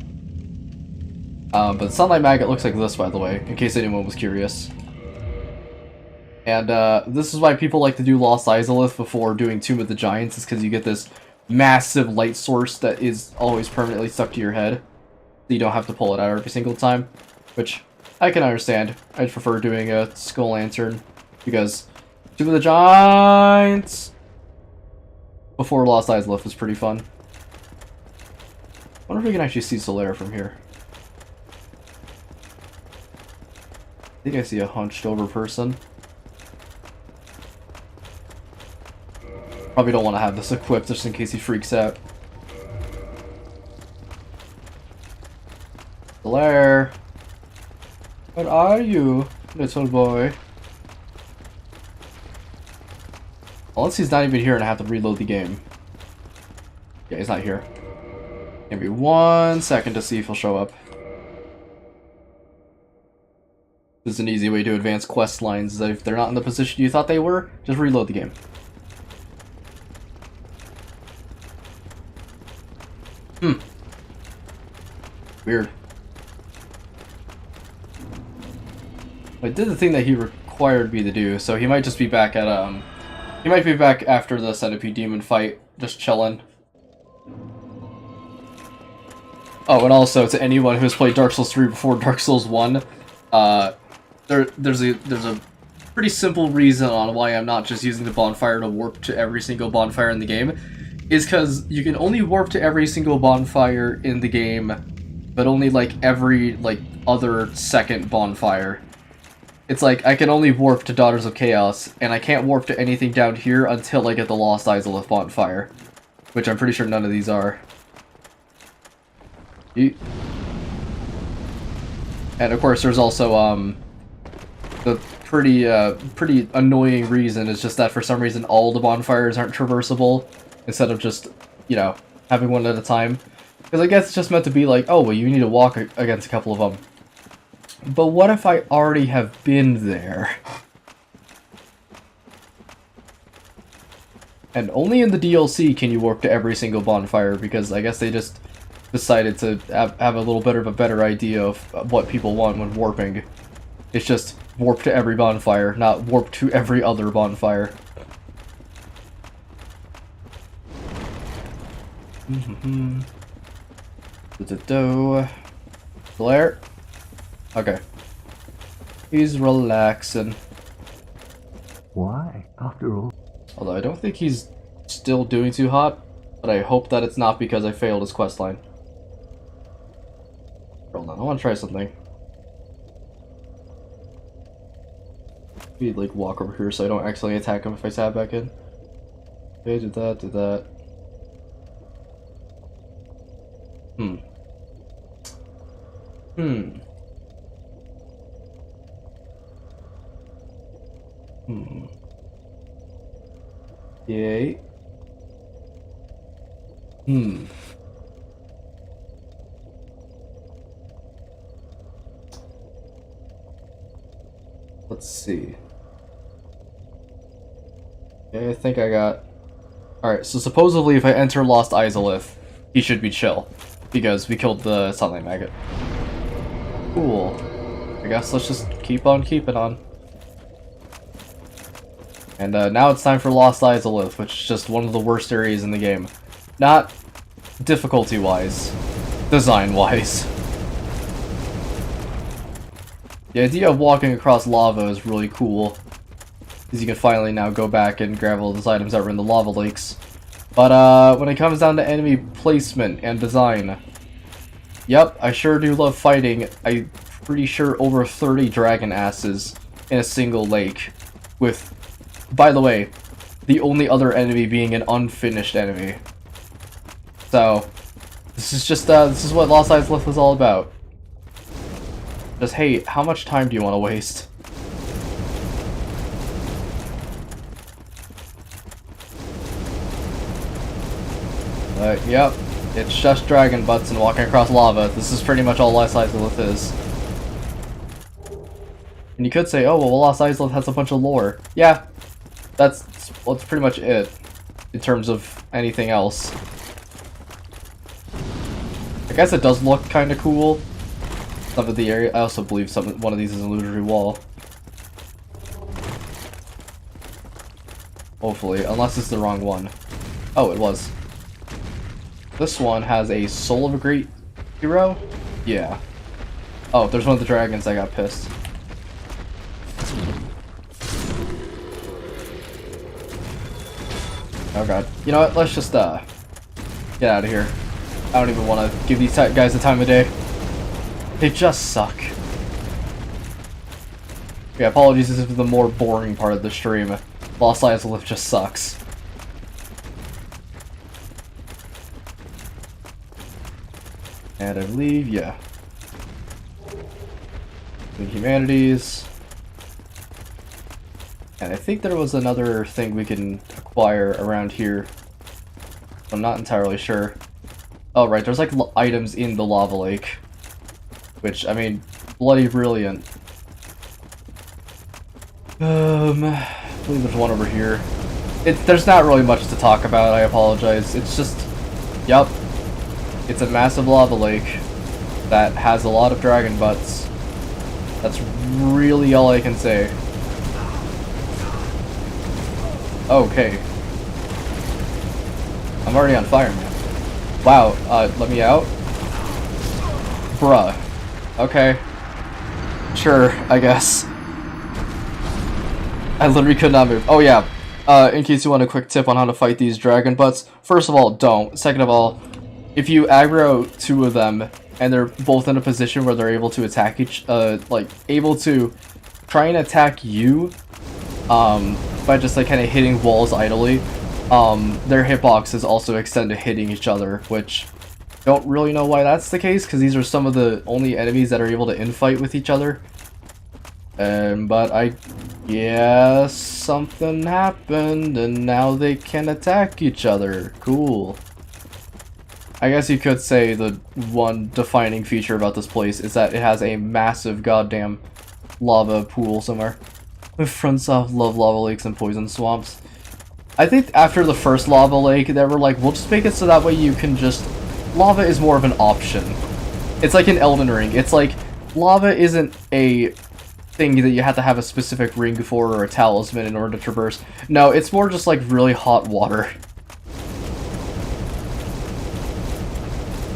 But the Sunlight Maggot looks like this, by the way, in case anyone was curious. And this is why people like to do Lost Izalith before doing Tomb of the Giants, is because you get this massive light source that is always permanently stuck to your head. So you don't have to pull it out every single time, which I can understand. I'd prefer doing a Skull Lantern, because Tomb of the Giants before Lost Izalith was pretty fun. I wonder if we can actually see Solaire from here. I think I see a hunched over person. Probably don't want to have this equipped just in case he freaks out. Solaire! Where are you, little boy? Unless he's not even here and I have to reload the game. Yeah, he's not here. Give me 1 second to see if he'll show up. This is an easy way to advance quest lines, is that if they're not in the position you thought they were, just reload the game. Weird. I did the thing that he required me to do, so he might just be back at, he might be back after the Centipede Demon fight, just chilling. Oh, and also, to anyone who's played Dark Souls 3 before Dark Souls 1, there's a pretty simple reason on why I'm not just using the bonfire to warp to every single bonfire in the game, is because you can only warp to every single bonfire in the game, but only, like, every, like, other second bonfire. It's like, I can only warp to Daughters of Chaos, and I can't warp to anything down here until I get the Lost Izalith bonfire. Which I'm pretty sure none of these are. And of course there's also, the pretty annoying reason is just that for some reason all the bonfires aren't traversable, instead of just, you know, having one at a time. Because I guess it's just meant to be like, oh, well, you need to walk against a couple of them. But what if I already have been there? And only in the DLC can you warp to every single bonfire, because I guess they just decided to have a little bit of a better idea of what people want when warping. It's just warp to every bonfire, not warp to every other bonfire. Blair? Okay. He's relaxing. Why? After all... Although I don't think he's still doing too hot, but I hope that it's not because I failed his questline. Hold on, I want to try something. Maybe like walk over here so I don't accidentally attack him if I tab back in. Okay, do that, do that. Yay. Let's see. Okay, I think I got... Alright, so supposedly if I enter Lost Izalith, he should be chill. Because we killed the Sunlight Maggot. Cool. I guess let's just keep on keeping on. And now it's time for Lost Izalith, which is just one of the worst areas in the game. Not difficulty-wise, design-wise. The idea of walking across lava is really cool, because you can finally now go back and grab all those items that were in the lava lakes. But when it comes down to enemy placement and design, yep, I sure do love fighting. I'm pretty sure over 30 dragon asses in a single lake, with, by the way, the only other enemy being an unfinished enemy. So, this is just, this is what Lost Izalith was all about. Just, hey, how much time do you want to waste? Yep, it's just dragon butts and walking across lava. This is pretty much all Lost Izalith is. And you could say, oh, well, Lost Izalith has a bunch of lore. Yeah, that's pretty much it, in terms of anything else. I guess it does look kind of cool. Some of the area. I also believe one of these is an illusory wall. Hopefully, unless it's the wrong one. Oh, it was. This one has a Soul of a Great Hero? Yeah. Oh, there's one of the dragons that got pissed. Oh god. You know what? Let's just, get out of here. I don't even want to give these guys the time of day. They just suck. Yeah, apologies, this is the more boring part of the stream. Lost Izalith just sucks. And I believe, yeah. The humanities. And I think there was another thing we can acquire around here. I'm not entirely sure. Oh, right, there's like items in the lava lake. Which, I mean, bloody brilliant. I believe there's one over here. There's not really much to talk about, I apologize. It's just, yup. It's a massive lava lake that has a lot of dragon butts. That's really all I can say. Okay. I'm already on fire, man. Wow, let me out? Bruh. Okay. Sure, I guess. I literally could not move. Oh yeah, in case you want a quick tip on how to fight these dragon butts. First of all, don't. Second of all, if you aggro two of them, and they're both in a position where they're able to attack able to try and attack you, by just like kind of hitting walls idly, their hitboxes also extend to hitting each other, which don't really know why that's the case, because these are some of the only enemies that are able to infight with each other. But I guess something happened, and now they can attack each other. Cool. I guess you could say the one defining feature about this place is that it has a massive goddamn lava pool somewhere. FromSoft love lava lakes and poison swamps. I think after the first lava lake, they were like, we'll just make it so that way you can just... Lava is more of an option. It's like in Elden Ring. It's like, lava isn't a thing that you have to have a specific ring for or a talisman in order to traverse. No, it's more just like really hot water.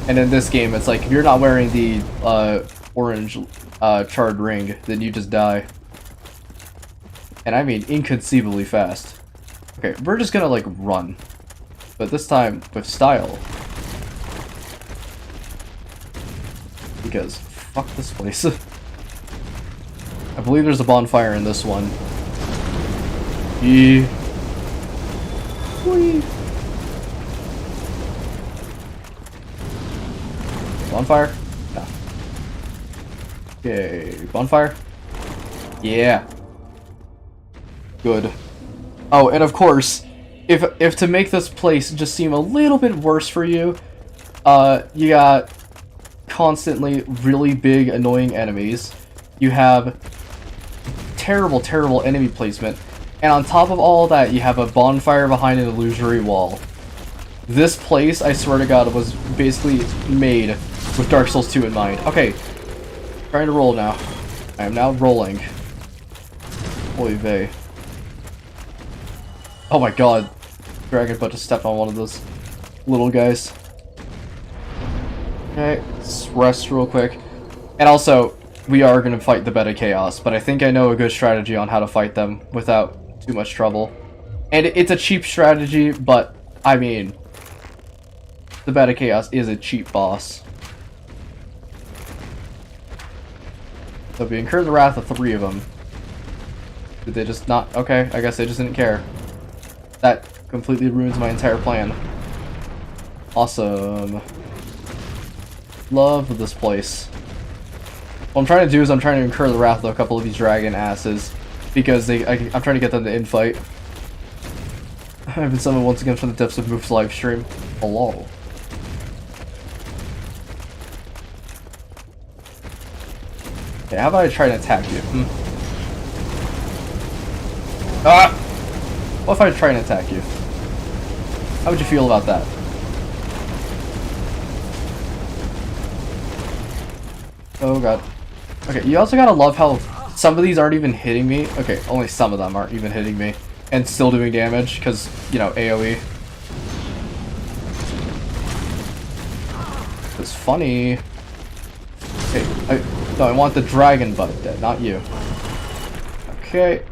And in this game, it's like, if you're not wearing the orange charred ring, then you just die. And I mean inconceivably fast. Okay, we're just gonna like run. But this time with style. Because fuck this place. I believe there's a bonfire in this one. Yeah. Whee. Bonfire? No. Okay, bonfire? Yeah. Good. Oh, and of course, if to make this place just seem a little bit worse for you, you got constantly really big, annoying enemies. You have terrible, terrible enemy placement. And on top of all that, you have a bonfire behind an illusory wall. This place, I swear to God, was basically made with Dark Souls 2 in mind. Okay, trying to roll now. I am now rolling. Oy vey. Oh my God, Dragon about to step on one of those little guys. Okay, let's rest real quick. And also, we are going to fight the Beta Chaos, but I think I know a good strategy on how to fight them without too much trouble. And it's a cheap strategy, but, I mean, the Beta Chaos is a cheap boss. So we incurred the wrath of 3 of them. Did they just not? Okay, I guess they just didn't care. That completely ruins my entire plan. Awesome. Love this place. What I'm trying to do is I'm trying to incur the wrath of a couple of these dragon asses. Because I'm trying to get them to infight. I've been summoned once again from the depths of Moof's livestream. Hello. Okay, how about I try to attack you? Ah! What if I try and attack you? How would you feel about that? Oh god. Okay, you also gotta love how some of these aren't even hitting me. Okay, only some of them aren't even hitting me. And still doing damage, because, you know, AoE. It's funny. Okay, no, I want the dragon butt dead, not you. Okay.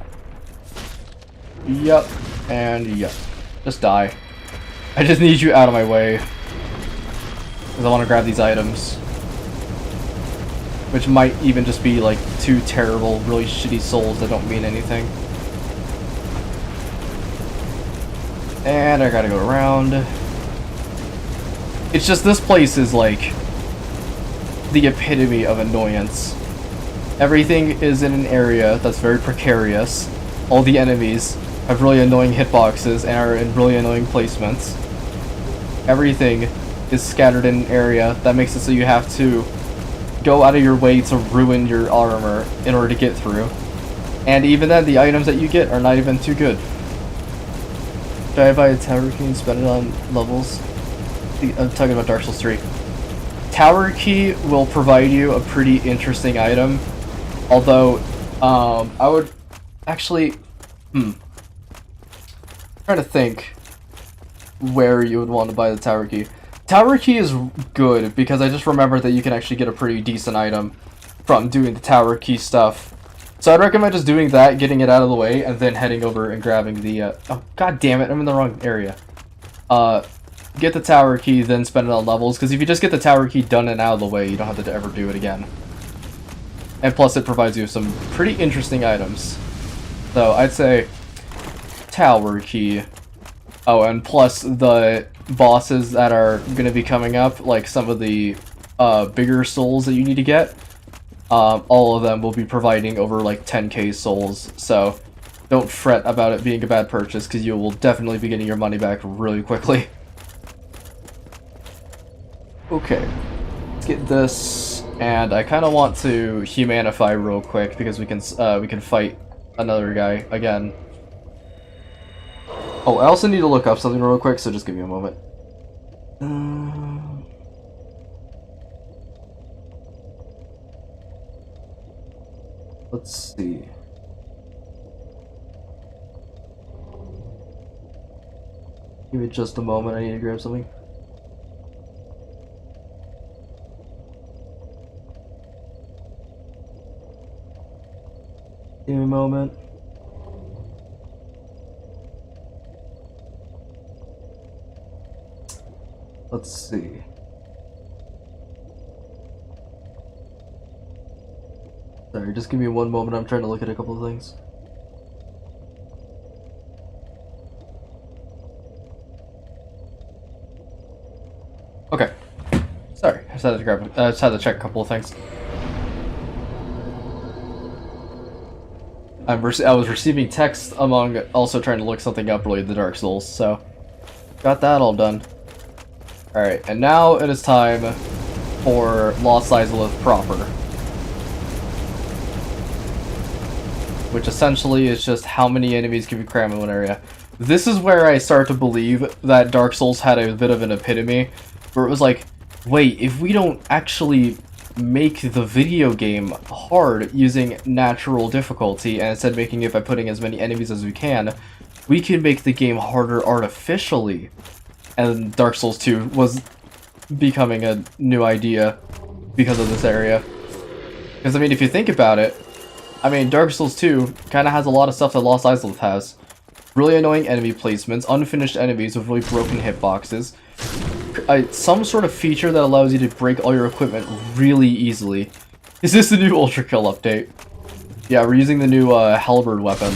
Yup. And yup. Just die. I just need you out of my way. Because I want to grab these items. Which might even just be like 2 terrible, really shitty souls that don't mean anything. And I gotta go around. It's just this place is like the epitome of annoyance. Everything is in an area that's very precarious. All the enemies have really annoying hitboxes and are in really annoying placements. Everything is scattered in an area that makes it so you have to go out of your way to ruin your armor in order to get through. And even then, the items that you get are not even too good. Should I buy a tower key and spend it on levels? I'm talking about Dark Souls 3. Tower key will provide you a pretty interesting item. Although, I would actually... trying to think where you would want to buy the tower key. Tower key is good because I just remember that you can actually get a pretty decent item from doing the tower key stuff. So I'd recommend just doing that, getting it out of the way, and then heading over and grabbing the, oh, god damn it, I'm in the wrong area. Get the tower key, then spend it on levels, because if you just get the tower key done and out of the way, you don't have to ever do it again. And plus it provides you some pretty interesting items. So I'd say tower key. Oh, and plus the bosses that are going to be coming up, like some of the bigger souls that you need to get, all of them will be providing over like 10k souls, so don't fret about it being a bad purchase, because you will definitely be getting your money back really quickly. Okay, let's get this, and I kind of want to humanify real quick, because we can fight another guy again. Oh, I also need to look up something real quick, so just give me a moment. Let's see. Give me just a moment, I need to grab something. Give me a moment. Let's see. Sorry, just give me one moment. I'm trying to look at a couple of things. Okay. Sorry, I just had to check a couple of things. I was receiving text among also trying to look something up related to Dark Souls, so got that all done. Alright, and now it is time for Lost Izalith proper. Which essentially is just how many enemies can be crammed in one area. this is where I start to believe that Dark Souls had a bit of an epitome, where it was like, wait, if we don't actually make the video game hard using natural difficulty, and instead making it by putting as many enemies as we can make the game harder artificially. And Dark Souls 2 was becoming a new idea because of this area. Because, I mean, if you think about it, I mean, Dark Souls 2 kind of has a lot of stuff that Lost Izalith has. Really annoying enemy placements, unfinished enemies with really broken hitboxes, some sort of feature that allows you to break all your equipment really easily. Is this the new Ultra Kill update? Yeah, we're using the new Halberd weapon.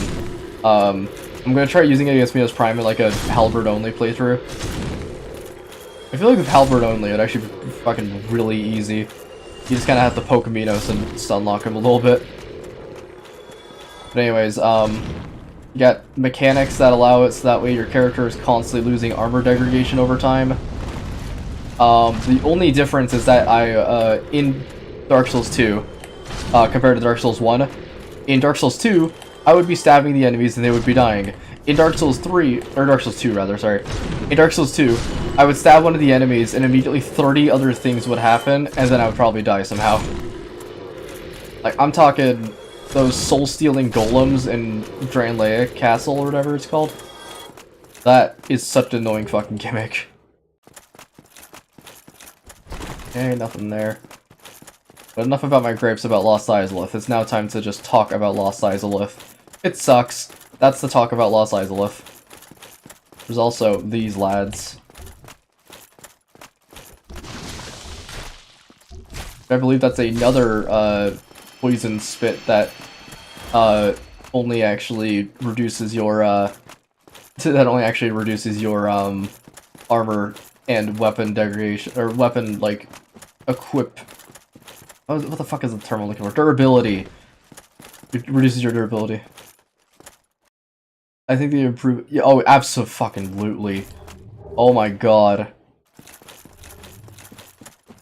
I'm gonna try using it against Minos Prime in like a Halberd only playthrough. I feel like with Halberd only, it'd actually be fucking really easy. You just kind of have to poke Minos and stun lock him a little bit. But anyways, you got mechanics that allow it so that way your character is constantly losing armor degradation over time. The only difference is that in Dark Souls 2, compared to Dark Souls 1, in Dark Souls 2, I would be stabbing the enemies and they would be dying. In Dark Souls 3, or Dark Souls 2 rather, sorry. In Dark Souls 2, I would stab one of the enemies and immediately 30 other things would happen, and then I would probably die somehow. Like, I'm talking those soul-stealing golems in Dranleia Castle or whatever it's called. That is such an annoying fucking gimmick. Okay, nothing there. But enough about my gripes about Lost Izalith. It's now time to just talk about Lost Izalith. It sucks. That's the talk about Lost Izalith. There's also these lads. I believe that's another poison spit that only actually reduces your armor and weapon degradation, or weapon like equip. What the fuck is the term I'm looking for? Durability. It reduces your durability. I think they improve. Yeah, oh, abso-fucking-lutely. Oh my god.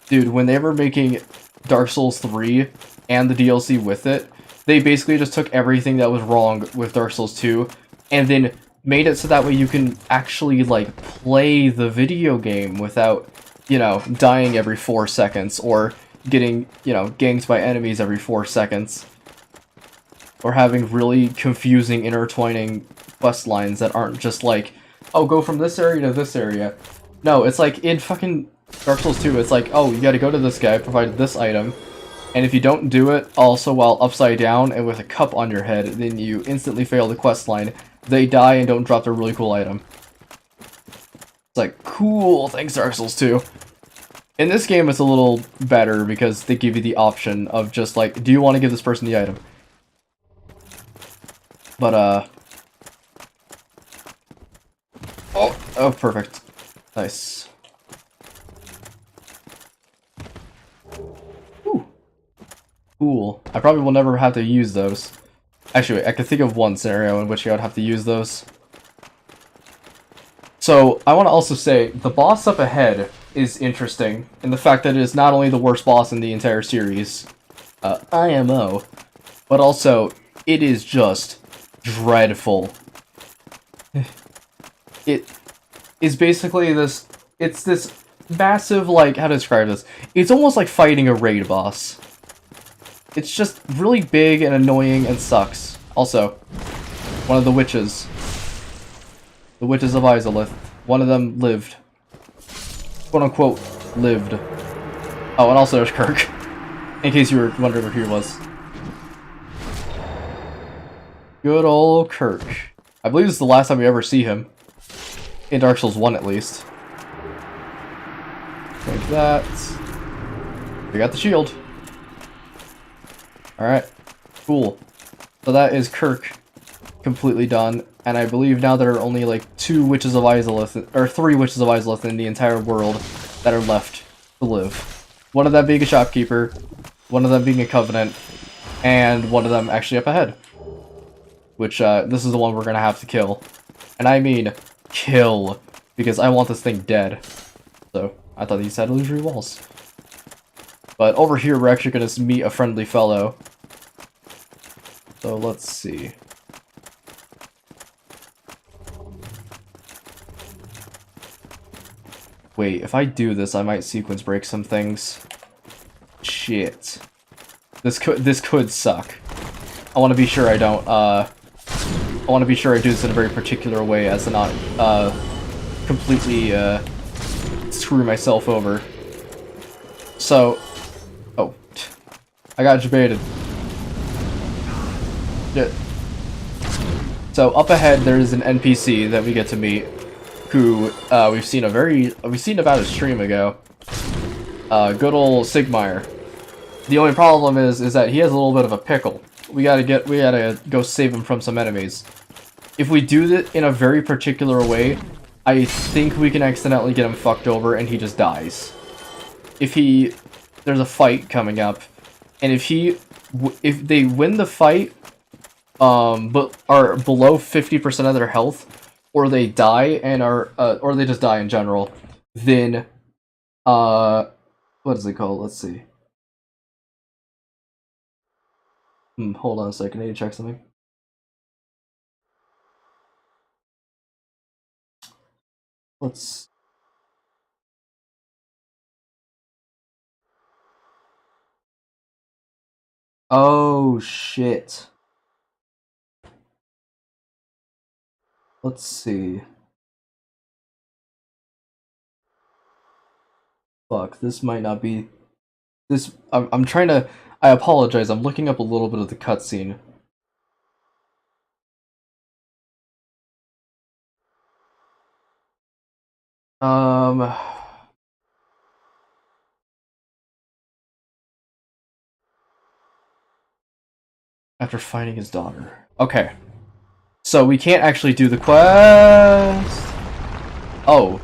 Dude, when they were making Dark Souls 3 and the DLC with it, they basically just took everything that was wrong with Dark Souls 2 and then made it so that way you can actually, like, play the video game without, you know, dying every 4 seconds or getting, you know, ganked by enemies every 4 seconds. Or having really confusing intertwining quest lines that aren't just like, oh, go from this area to this area. No, it's like in fucking Dark Souls 2, it's like, oh, you gotta go to this guy, provide this item, and if you don't do it, also while upside down and with a cup on your head, then you instantly fail the quest line. They die and don't drop their really cool item. It's like, cool, thanks Dark Souls 2. In this game, it's a little better because they give you the option of just like, do you want to give this person the item? But, oh, perfect. Nice. Ooh. Cool. I probably will never have to use those. Actually, I can think of one scenario in which I would have to use those. So, I want to also say, the boss up ahead is interesting, in the fact that it is not only the worst boss in the entire series, IMO, but also, it is just dreadful. It is basically this, it's this massive, like, how to describe this? It's almost like fighting a raid boss. It's just really big and annoying and sucks. Also, one of the witches. The witches of Izalith. One of them lived. Quote unquote, lived. Oh, and also there's Kirk. In case you were wondering where he was. Good old Kirk. I believe this is the last time we ever see him. In Dark Souls 1 at least. Like that. We got the shield. Alright. Cool. So that is Kirk completely done. And I believe now there are only like 2 Witches of Izalith, or 3 Witches of Izalith in the entire world that are left to live. One of them being a shopkeeper, one of them being a covenant, and one of them actually up ahead. Which, this is the one we're gonna have to kill. And I mean, kill. Because I want this thing dead. So, I thought these had illusory walls. But over here, we're actually gonna meet a friendly fellow. So, let's see. wait, if I do this, I might sequence break some things. Shit. This could suck. I want to be sure I don't, I want to be sure I do this in a very particular way as to not, completely, screw myself over. So, oh, I got debated. Yeah. So up ahead, there's an NPC that we get to meet, who we've seen about a stream ago. Good old Sigmire. The only problem is that he has a little bit of a pickle. We gotta go save him from some enemies. If we do it in a very particular way, I think we can accidentally get him fucked over and he just dies. There's a fight coming up, and if they win the fight, but are below 50% of their health, or they die and or they just die in general, then, what is it called? Let's see. Hold on a second, I need to check something. Oh, shit. Let's see. Fuck, this might not be... I'm trying to... I apologize, I'm looking up a little bit of the cutscene. After finding his daughter. Okay. So we can't actually do the quest... Oh.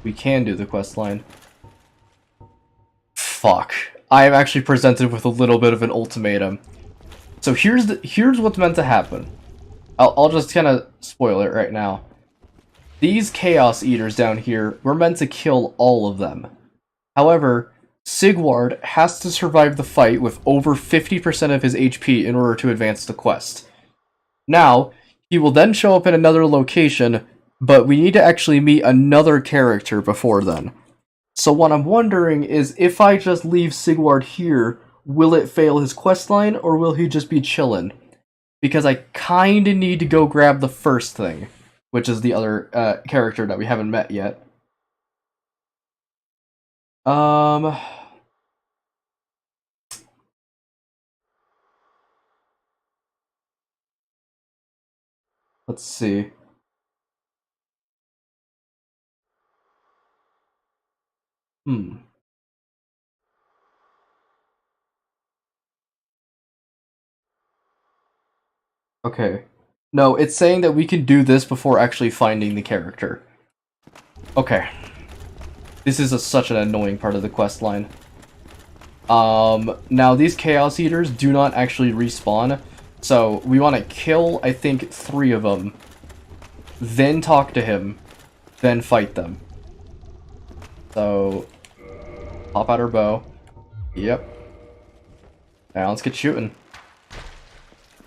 We can do the quest line. Fuck. I am actually presented with a little bit of an ultimatum. So here's what's meant to happen. I'll just kind of spoil it right now. These Chaos Eaters down here, we're meant to kill all of them. However, Sigward has to survive the fight with over 50% of his HP in order to advance the quest. Now, he will then show up in another location, but we need to actually meet another character before then. So what I'm wondering is, if I just leave Sigward here, will it fail his questline, or will he just be chillin'? Because I kinda need to go grab the first thing, which is the other character that we haven't met yet. Let's see. Okay. No, it's saying that we can do this before actually finding the character. Okay. This is such an annoying part of the quest line. Now these Chaos Eaters do not actually respawn, so we want to kill, I think, 3 of them, then talk to him, then fight them. So, pop out our bow. Yep. Now let's get shooting.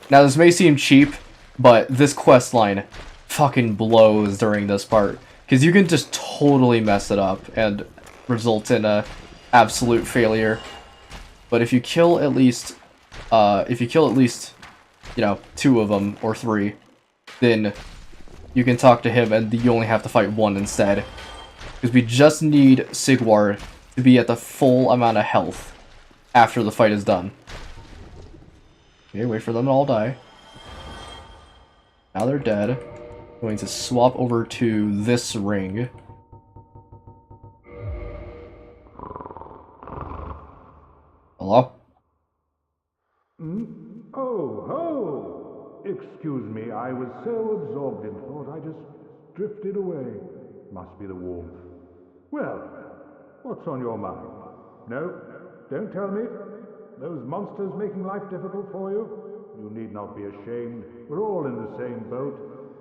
Now this may seem cheap, but this quest line fucking blows during this part, because you can just totally mess it up and result in a absolute failure. But if you kill at least, you know, 2 of them or 3, then you can talk to him, and you only have to fight 1 instead. Because we just need Sigward to be at the full amount of health after the fight is done. Okay, wait for them to all die. Now they're dead. I'm going to swap over to this ring. Hello? Oh, ho! Excuse me, I was so absorbed in thought I just drifted away. Must be the warmth. Well, what's on your mind? No, don't tell me. Those monsters making life difficult for you? You need not be ashamed. We're all in the same boat,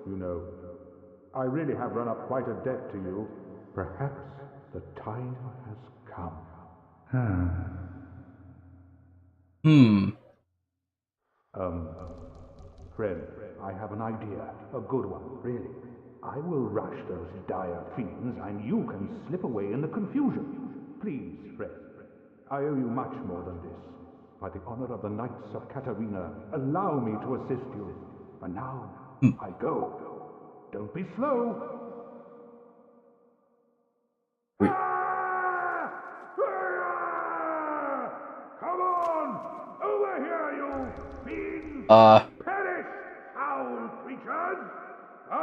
you know. I really have run up quite a debt to you. Perhaps the time has come. Friend, I have an idea. A good one, really. I will rush those dire fiends, and you can slip away in the confusion. Please, friend, I owe you much more than this. By the honor of the Knights of Katarina, allow me to assist you. And now, I go. Don't be slow. Wait. Come on! Over here, you fiends! Perish, foul creatures! I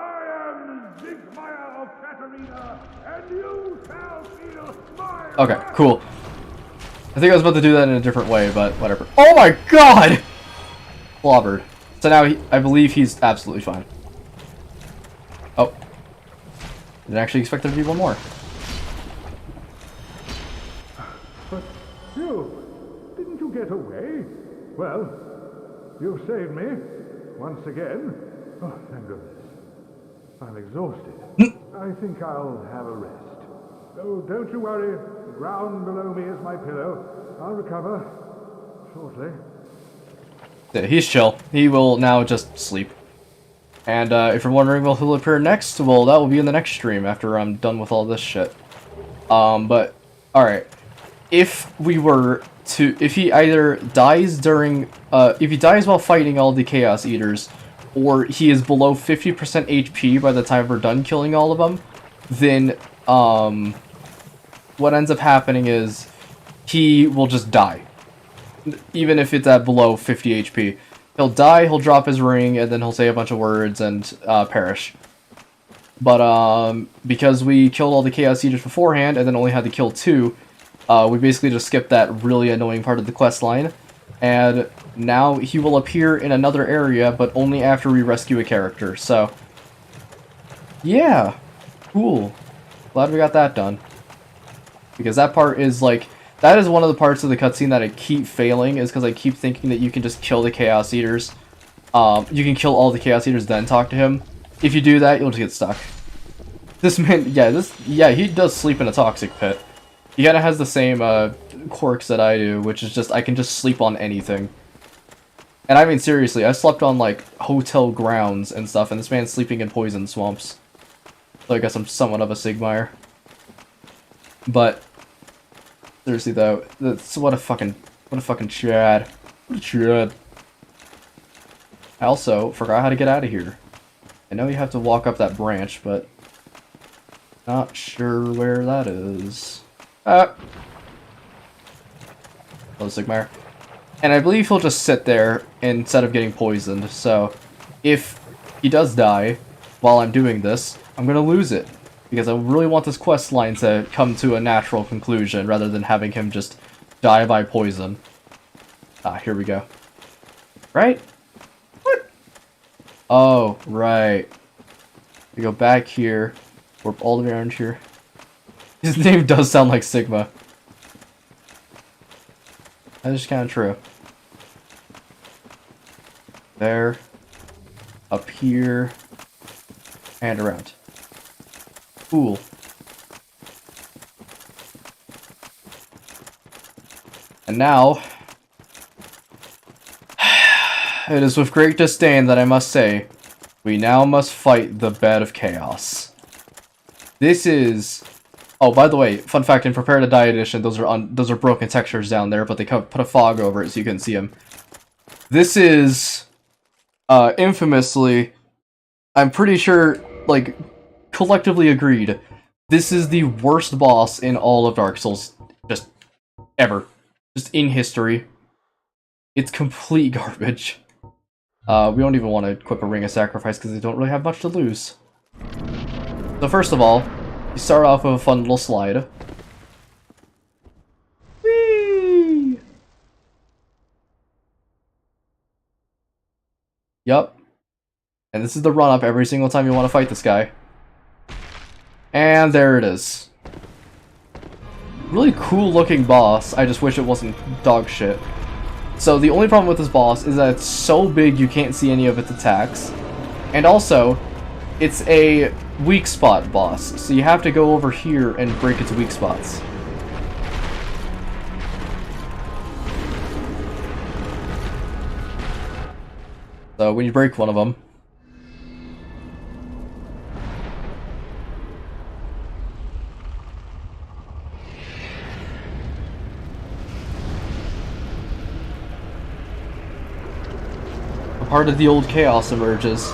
am Zigmeyer of Katarina, and you shall feel my Okay, wrath! cool. I think I was about to do that in a different way, but whatever. Oh my god! Clobbered. So now I believe he's absolutely fine. Oh. Didn't actually expect there to be one more. But you, didn't you get away? Well, you saved me, once again. Oh, thank goodness. I'm exhausted. I think I'll have a rest. Oh, don't you worry. The ground below me is my pillow. I'll recover shortly. Yeah, he's chill. He will now just sleep. And if you're wondering will he'll appear next, well, that will be in the next stream after I'm done with all this shit. But, alright. If he either dies during, if he dies while fighting all the Chaos Eaters, or he is below 50% HP by the time we're done killing all of them, then, what ends up happening is he will just die. Even if it's at below 50 HP. He'll die, he'll drop his ring, and then he'll say a bunch of words and perish. But because we killed all the Chaos Eaters beforehand, and then only had to kill 2, we basically just skipped that really annoying part of the quest line. And now he will appear in another area, but only after we rescue a character. So, yeah, cool. Glad we got that done. Because that part is like, that is one of the parts of the cutscene that I keep failing, is because I keep thinking that you can just kill the Chaos Eaters. You can kill all the Chaos Eaters, then talk to him. If you do that, you'll just get stuck. This man, yeah, he does sleep in a toxic pit. He kind of has the same quirks that I do, which is just, I can just sleep on anything. And I mean, seriously, I slept on, like, hotel grounds and stuff, and this man's sleeping in poison swamps. So I guess I'm somewhat of a Sigmire. But, seriously though, that's what a fucking chad. What a chad. I also forgot how to get out of here. I know you have to walk up that branch, but not sure where that is. Hello, Sigmire. And I believe he'll just sit there instead of getting poisoned, so if he does die while I'm doing this, I'm gonna lose it. Because I really want this quest line to come to a natural conclusion, rather than having him just die by poison. Ah, here we go. Right? What? Oh, right. We go back here, warp all the way around here. His name does sound like Sigma. That is kind of true. There. Up here. And around. Cool. And now, it is with great disdain that I must say, we now must fight the Bed of Chaos. This is... Oh, by the way, fun fact, in Prepare to Die edition, those are broken textures down there, but they put a fog over it so you can see them. This is, infamously, I'm pretty sure, like, collectively agreed, this is the worst boss in all of Dark Souls, just, ever. Just in history. It's complete garbage. We don't even want to equip a Ring of Sacrifice because they don't really have much to lose. So first of all, you start off with a fun little slide. Whee! Yup. And this is the run-up every single time you want to fight this guy. And there it is. Really cool looking boss, I just wish it wasn't dog shit. So the only problem with this boss is that it's so big you can't see any of its attacks. And also, it's a weak spot boss, so you have to go over here and break its weak spots. So when you break one of them, Part of the old chaos emerges.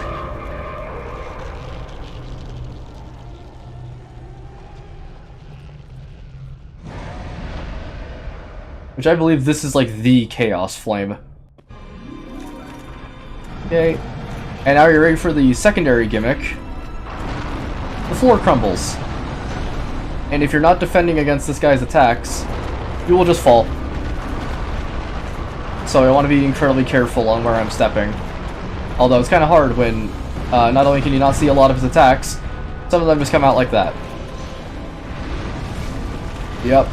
Which I believe this is like the chaos flame. Okay. And now you're ready for the secondary gimmick. The floor crumbles. And if you're not defending against this guy's attacks, you will just fall. So I want to be incredibly careful on where I'm stepping. Although it's kind of hard when not only can you not see a lot of his attacks, some of them just come out like that. Yep.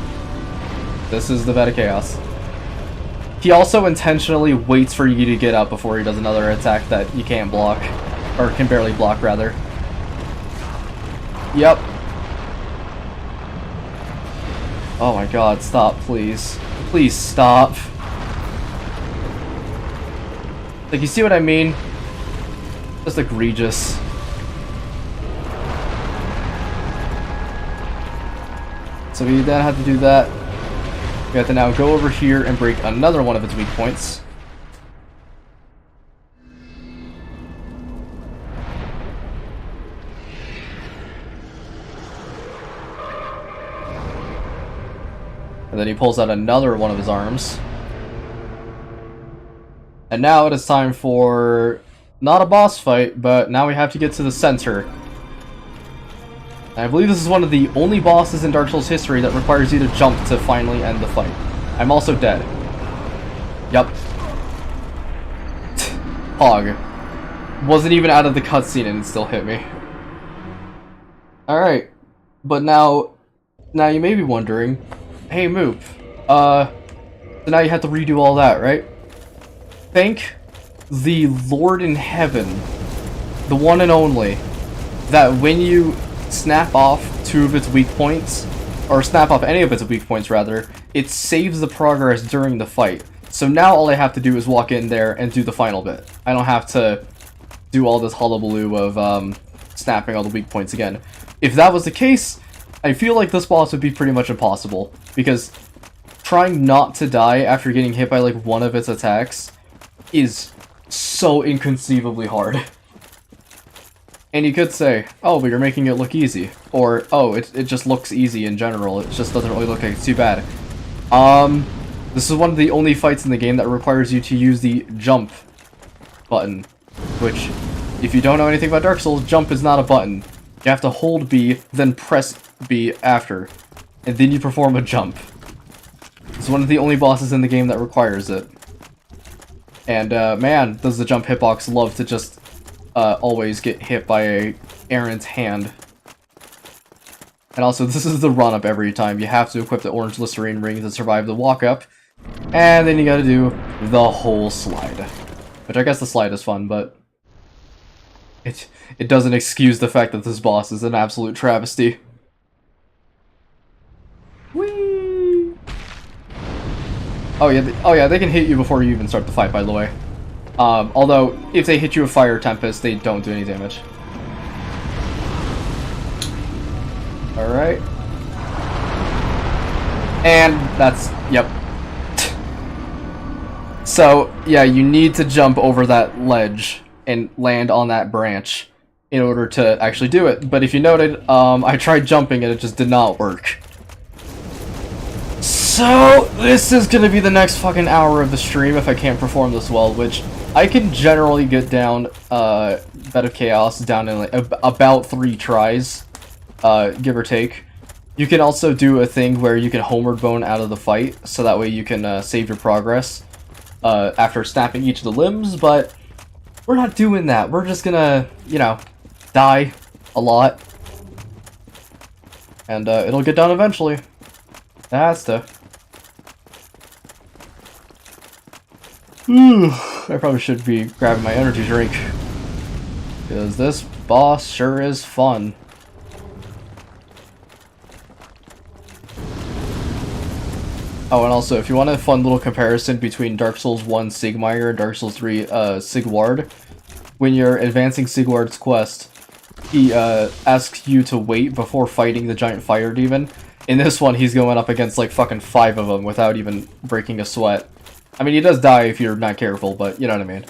This is the bed of chaos. He also intentionally waits for you to get up before he does another attack that you can't block. Or can barely block, rather. Yep. Oh my god, stop, please. Please stop. Like, you see what I mean? Just egregious. So we then have to do that. We have to now go over here and break another one of its weak points. And then he pulls out another one of his arms. And now it is time for not a boss fight, but now we have to get to the center. And I believe this is one of the only bosses in Dark Souls history that requires you to jump to finally end the fight. I'm also dead. Yup. Hog. Wasn't even out of the cutscene and it still hit me. Alright. But now you may be wondering, hey Moop, so now you have to redo all that, right? Thank the Lord in heaven, the one and only, that when you snap off two of its weak points, or snap off any of its weak points rather, it saves the progress during the fight. So now all I have to do is walk in there and do the final bit. I don't have to do all this hullabaloo of snapping all the weak points again. If that was the case, I feel like this boss would be pretty much impossible, because trying not to die after getting hit by like one of its attacks is so inconceivably hard. And you could say, oh, but you're making it look easy. Or, oh, it just looks easy in general. It just doesn't really look like it's too bad. This is one of the only fights in the game that requires you to use the jump button. Which, if you don't know anything about Dark Souls, jump is not a button. You have to hold B, then press B after. And then you perform a jump. It's one of the only bosses in the game that requires it. And, man, does the jump hitbox love to just always get hit by Aaron's hand. And also, this is the run-up every time. You have to equip the orange Listerine ring to survive the walk-up. And then you gotta do the whole slide. Which I guess the slide is fun, but it doesn't excuse the fact that this boss is an absolute travesty. Whee! Oh yeah, they can hit you before you even start the fight, by the way. Although, if they hit you with Fire Tempest, they don't do any damage. Alright. And that's, yep. So, yeah, you need to jump over that ledge and land on that branch in order to actually do it. But if you noted, I tried jumping and it just did not work. So, this is gonna be the next fucking hour of the stream if I can't perform this well, which I can generally get down Bed of Chaos down in like about 3 tries, give or take. You can also do a thing where you can homeward bone out of the fight, so that way you can save your progress after snapping each of the limbs, but we're not doing that. We're just gonna, you know, die a lot. And it'll get done eventually. That's to. I probably should be grabbing my energy drink. Because this boss sure is fun. Oh, and also, if you want a fun little comparison between Dark Souls 1 Sigmire and Dark Souls 3 Sigward, when you're advancing Sigward's quest, he asks you to wait before fighting the giant fire demon. In this one, he's going up against like fucking 5 of them without even breaking a sweat. I mean, he does die if you're not careful, but you know what I mean.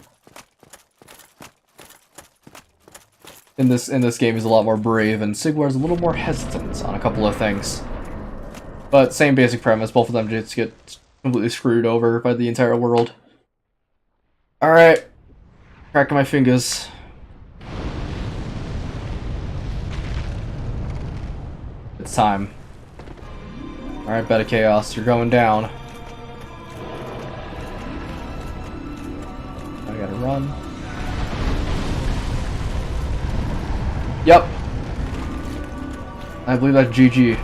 in this game is a lot more brave, and Sigwar is a little more hesitant on a couple of things. But same basic premise, both of them just get completely screwed over by the entire world. Alright. Cracking my fingers. It's time. Alright, Bed of Chaos, you're going down. I gotta run. Yep. I believe that's GG.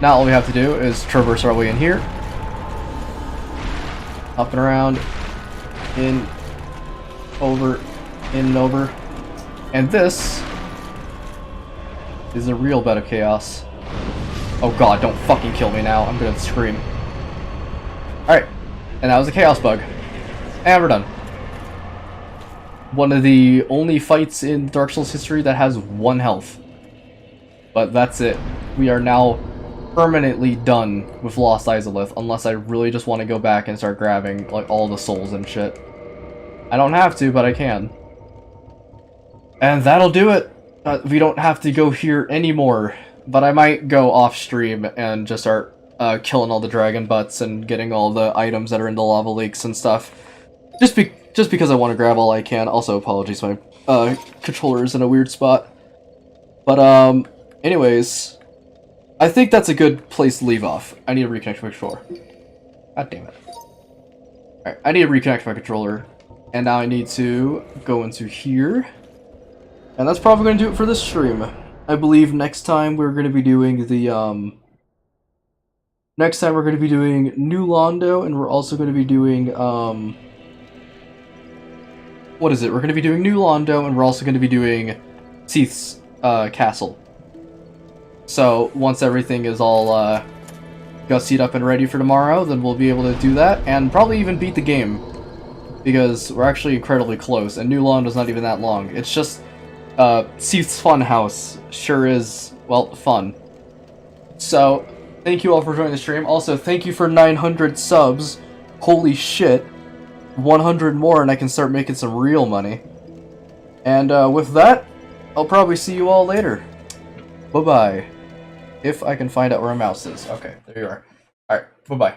Now all we have to do is traverse our way in here. Up and around. In. Over. In and over. And this is a real Bed of Chaos. Oh god, don't fucking kill me now. I'm gonna scream. Alright. And that was a Chaos Bug. And we're done. One of the only fights in Dark Souls history that has 1 health. But that's it. We are now permanently done with Lost Izalith, unless I really just want to go back and start grabbing like all the souls and shit. I don't have to, but I can. And that'll do it. We don't have to go here anymore. But I might go off stream and just start killing all the dragon butts and getting all the items that are in the lava lakes and stuff. Just because I want to grab all I can. Also, apologies, my controller is in a weird spot. But anyways, I think that's a good place to leave off. I need to reconnect my controller. God damn it. Alright, I need to reconnect my controller. And now I need to go into here. And that's probably going to do it for this stream. I believe next time we're going to be doing the, next time we're going to be doing New Londo, and we're also going to be doing, what is it? We're going to be doing New Londo, and we're also going to be doing Seath's, castle. So, once everything is all, gussied up and ready for tomorrow, then we'll be able to do that, and probably even beat the game. Because we're actually incredibly close, and New Londo's not even that long. It's just, Seath's Funhouse sure is, well, fun. So, thank you all for joining the stream. Also, thank you for 900 subs. Holy shit. 100 more and I can start making some real money. And with that, I'll probably see you all later. Bye-bye. If I can find out where a mouse is. Okay, there you are. Alright, bye-bye.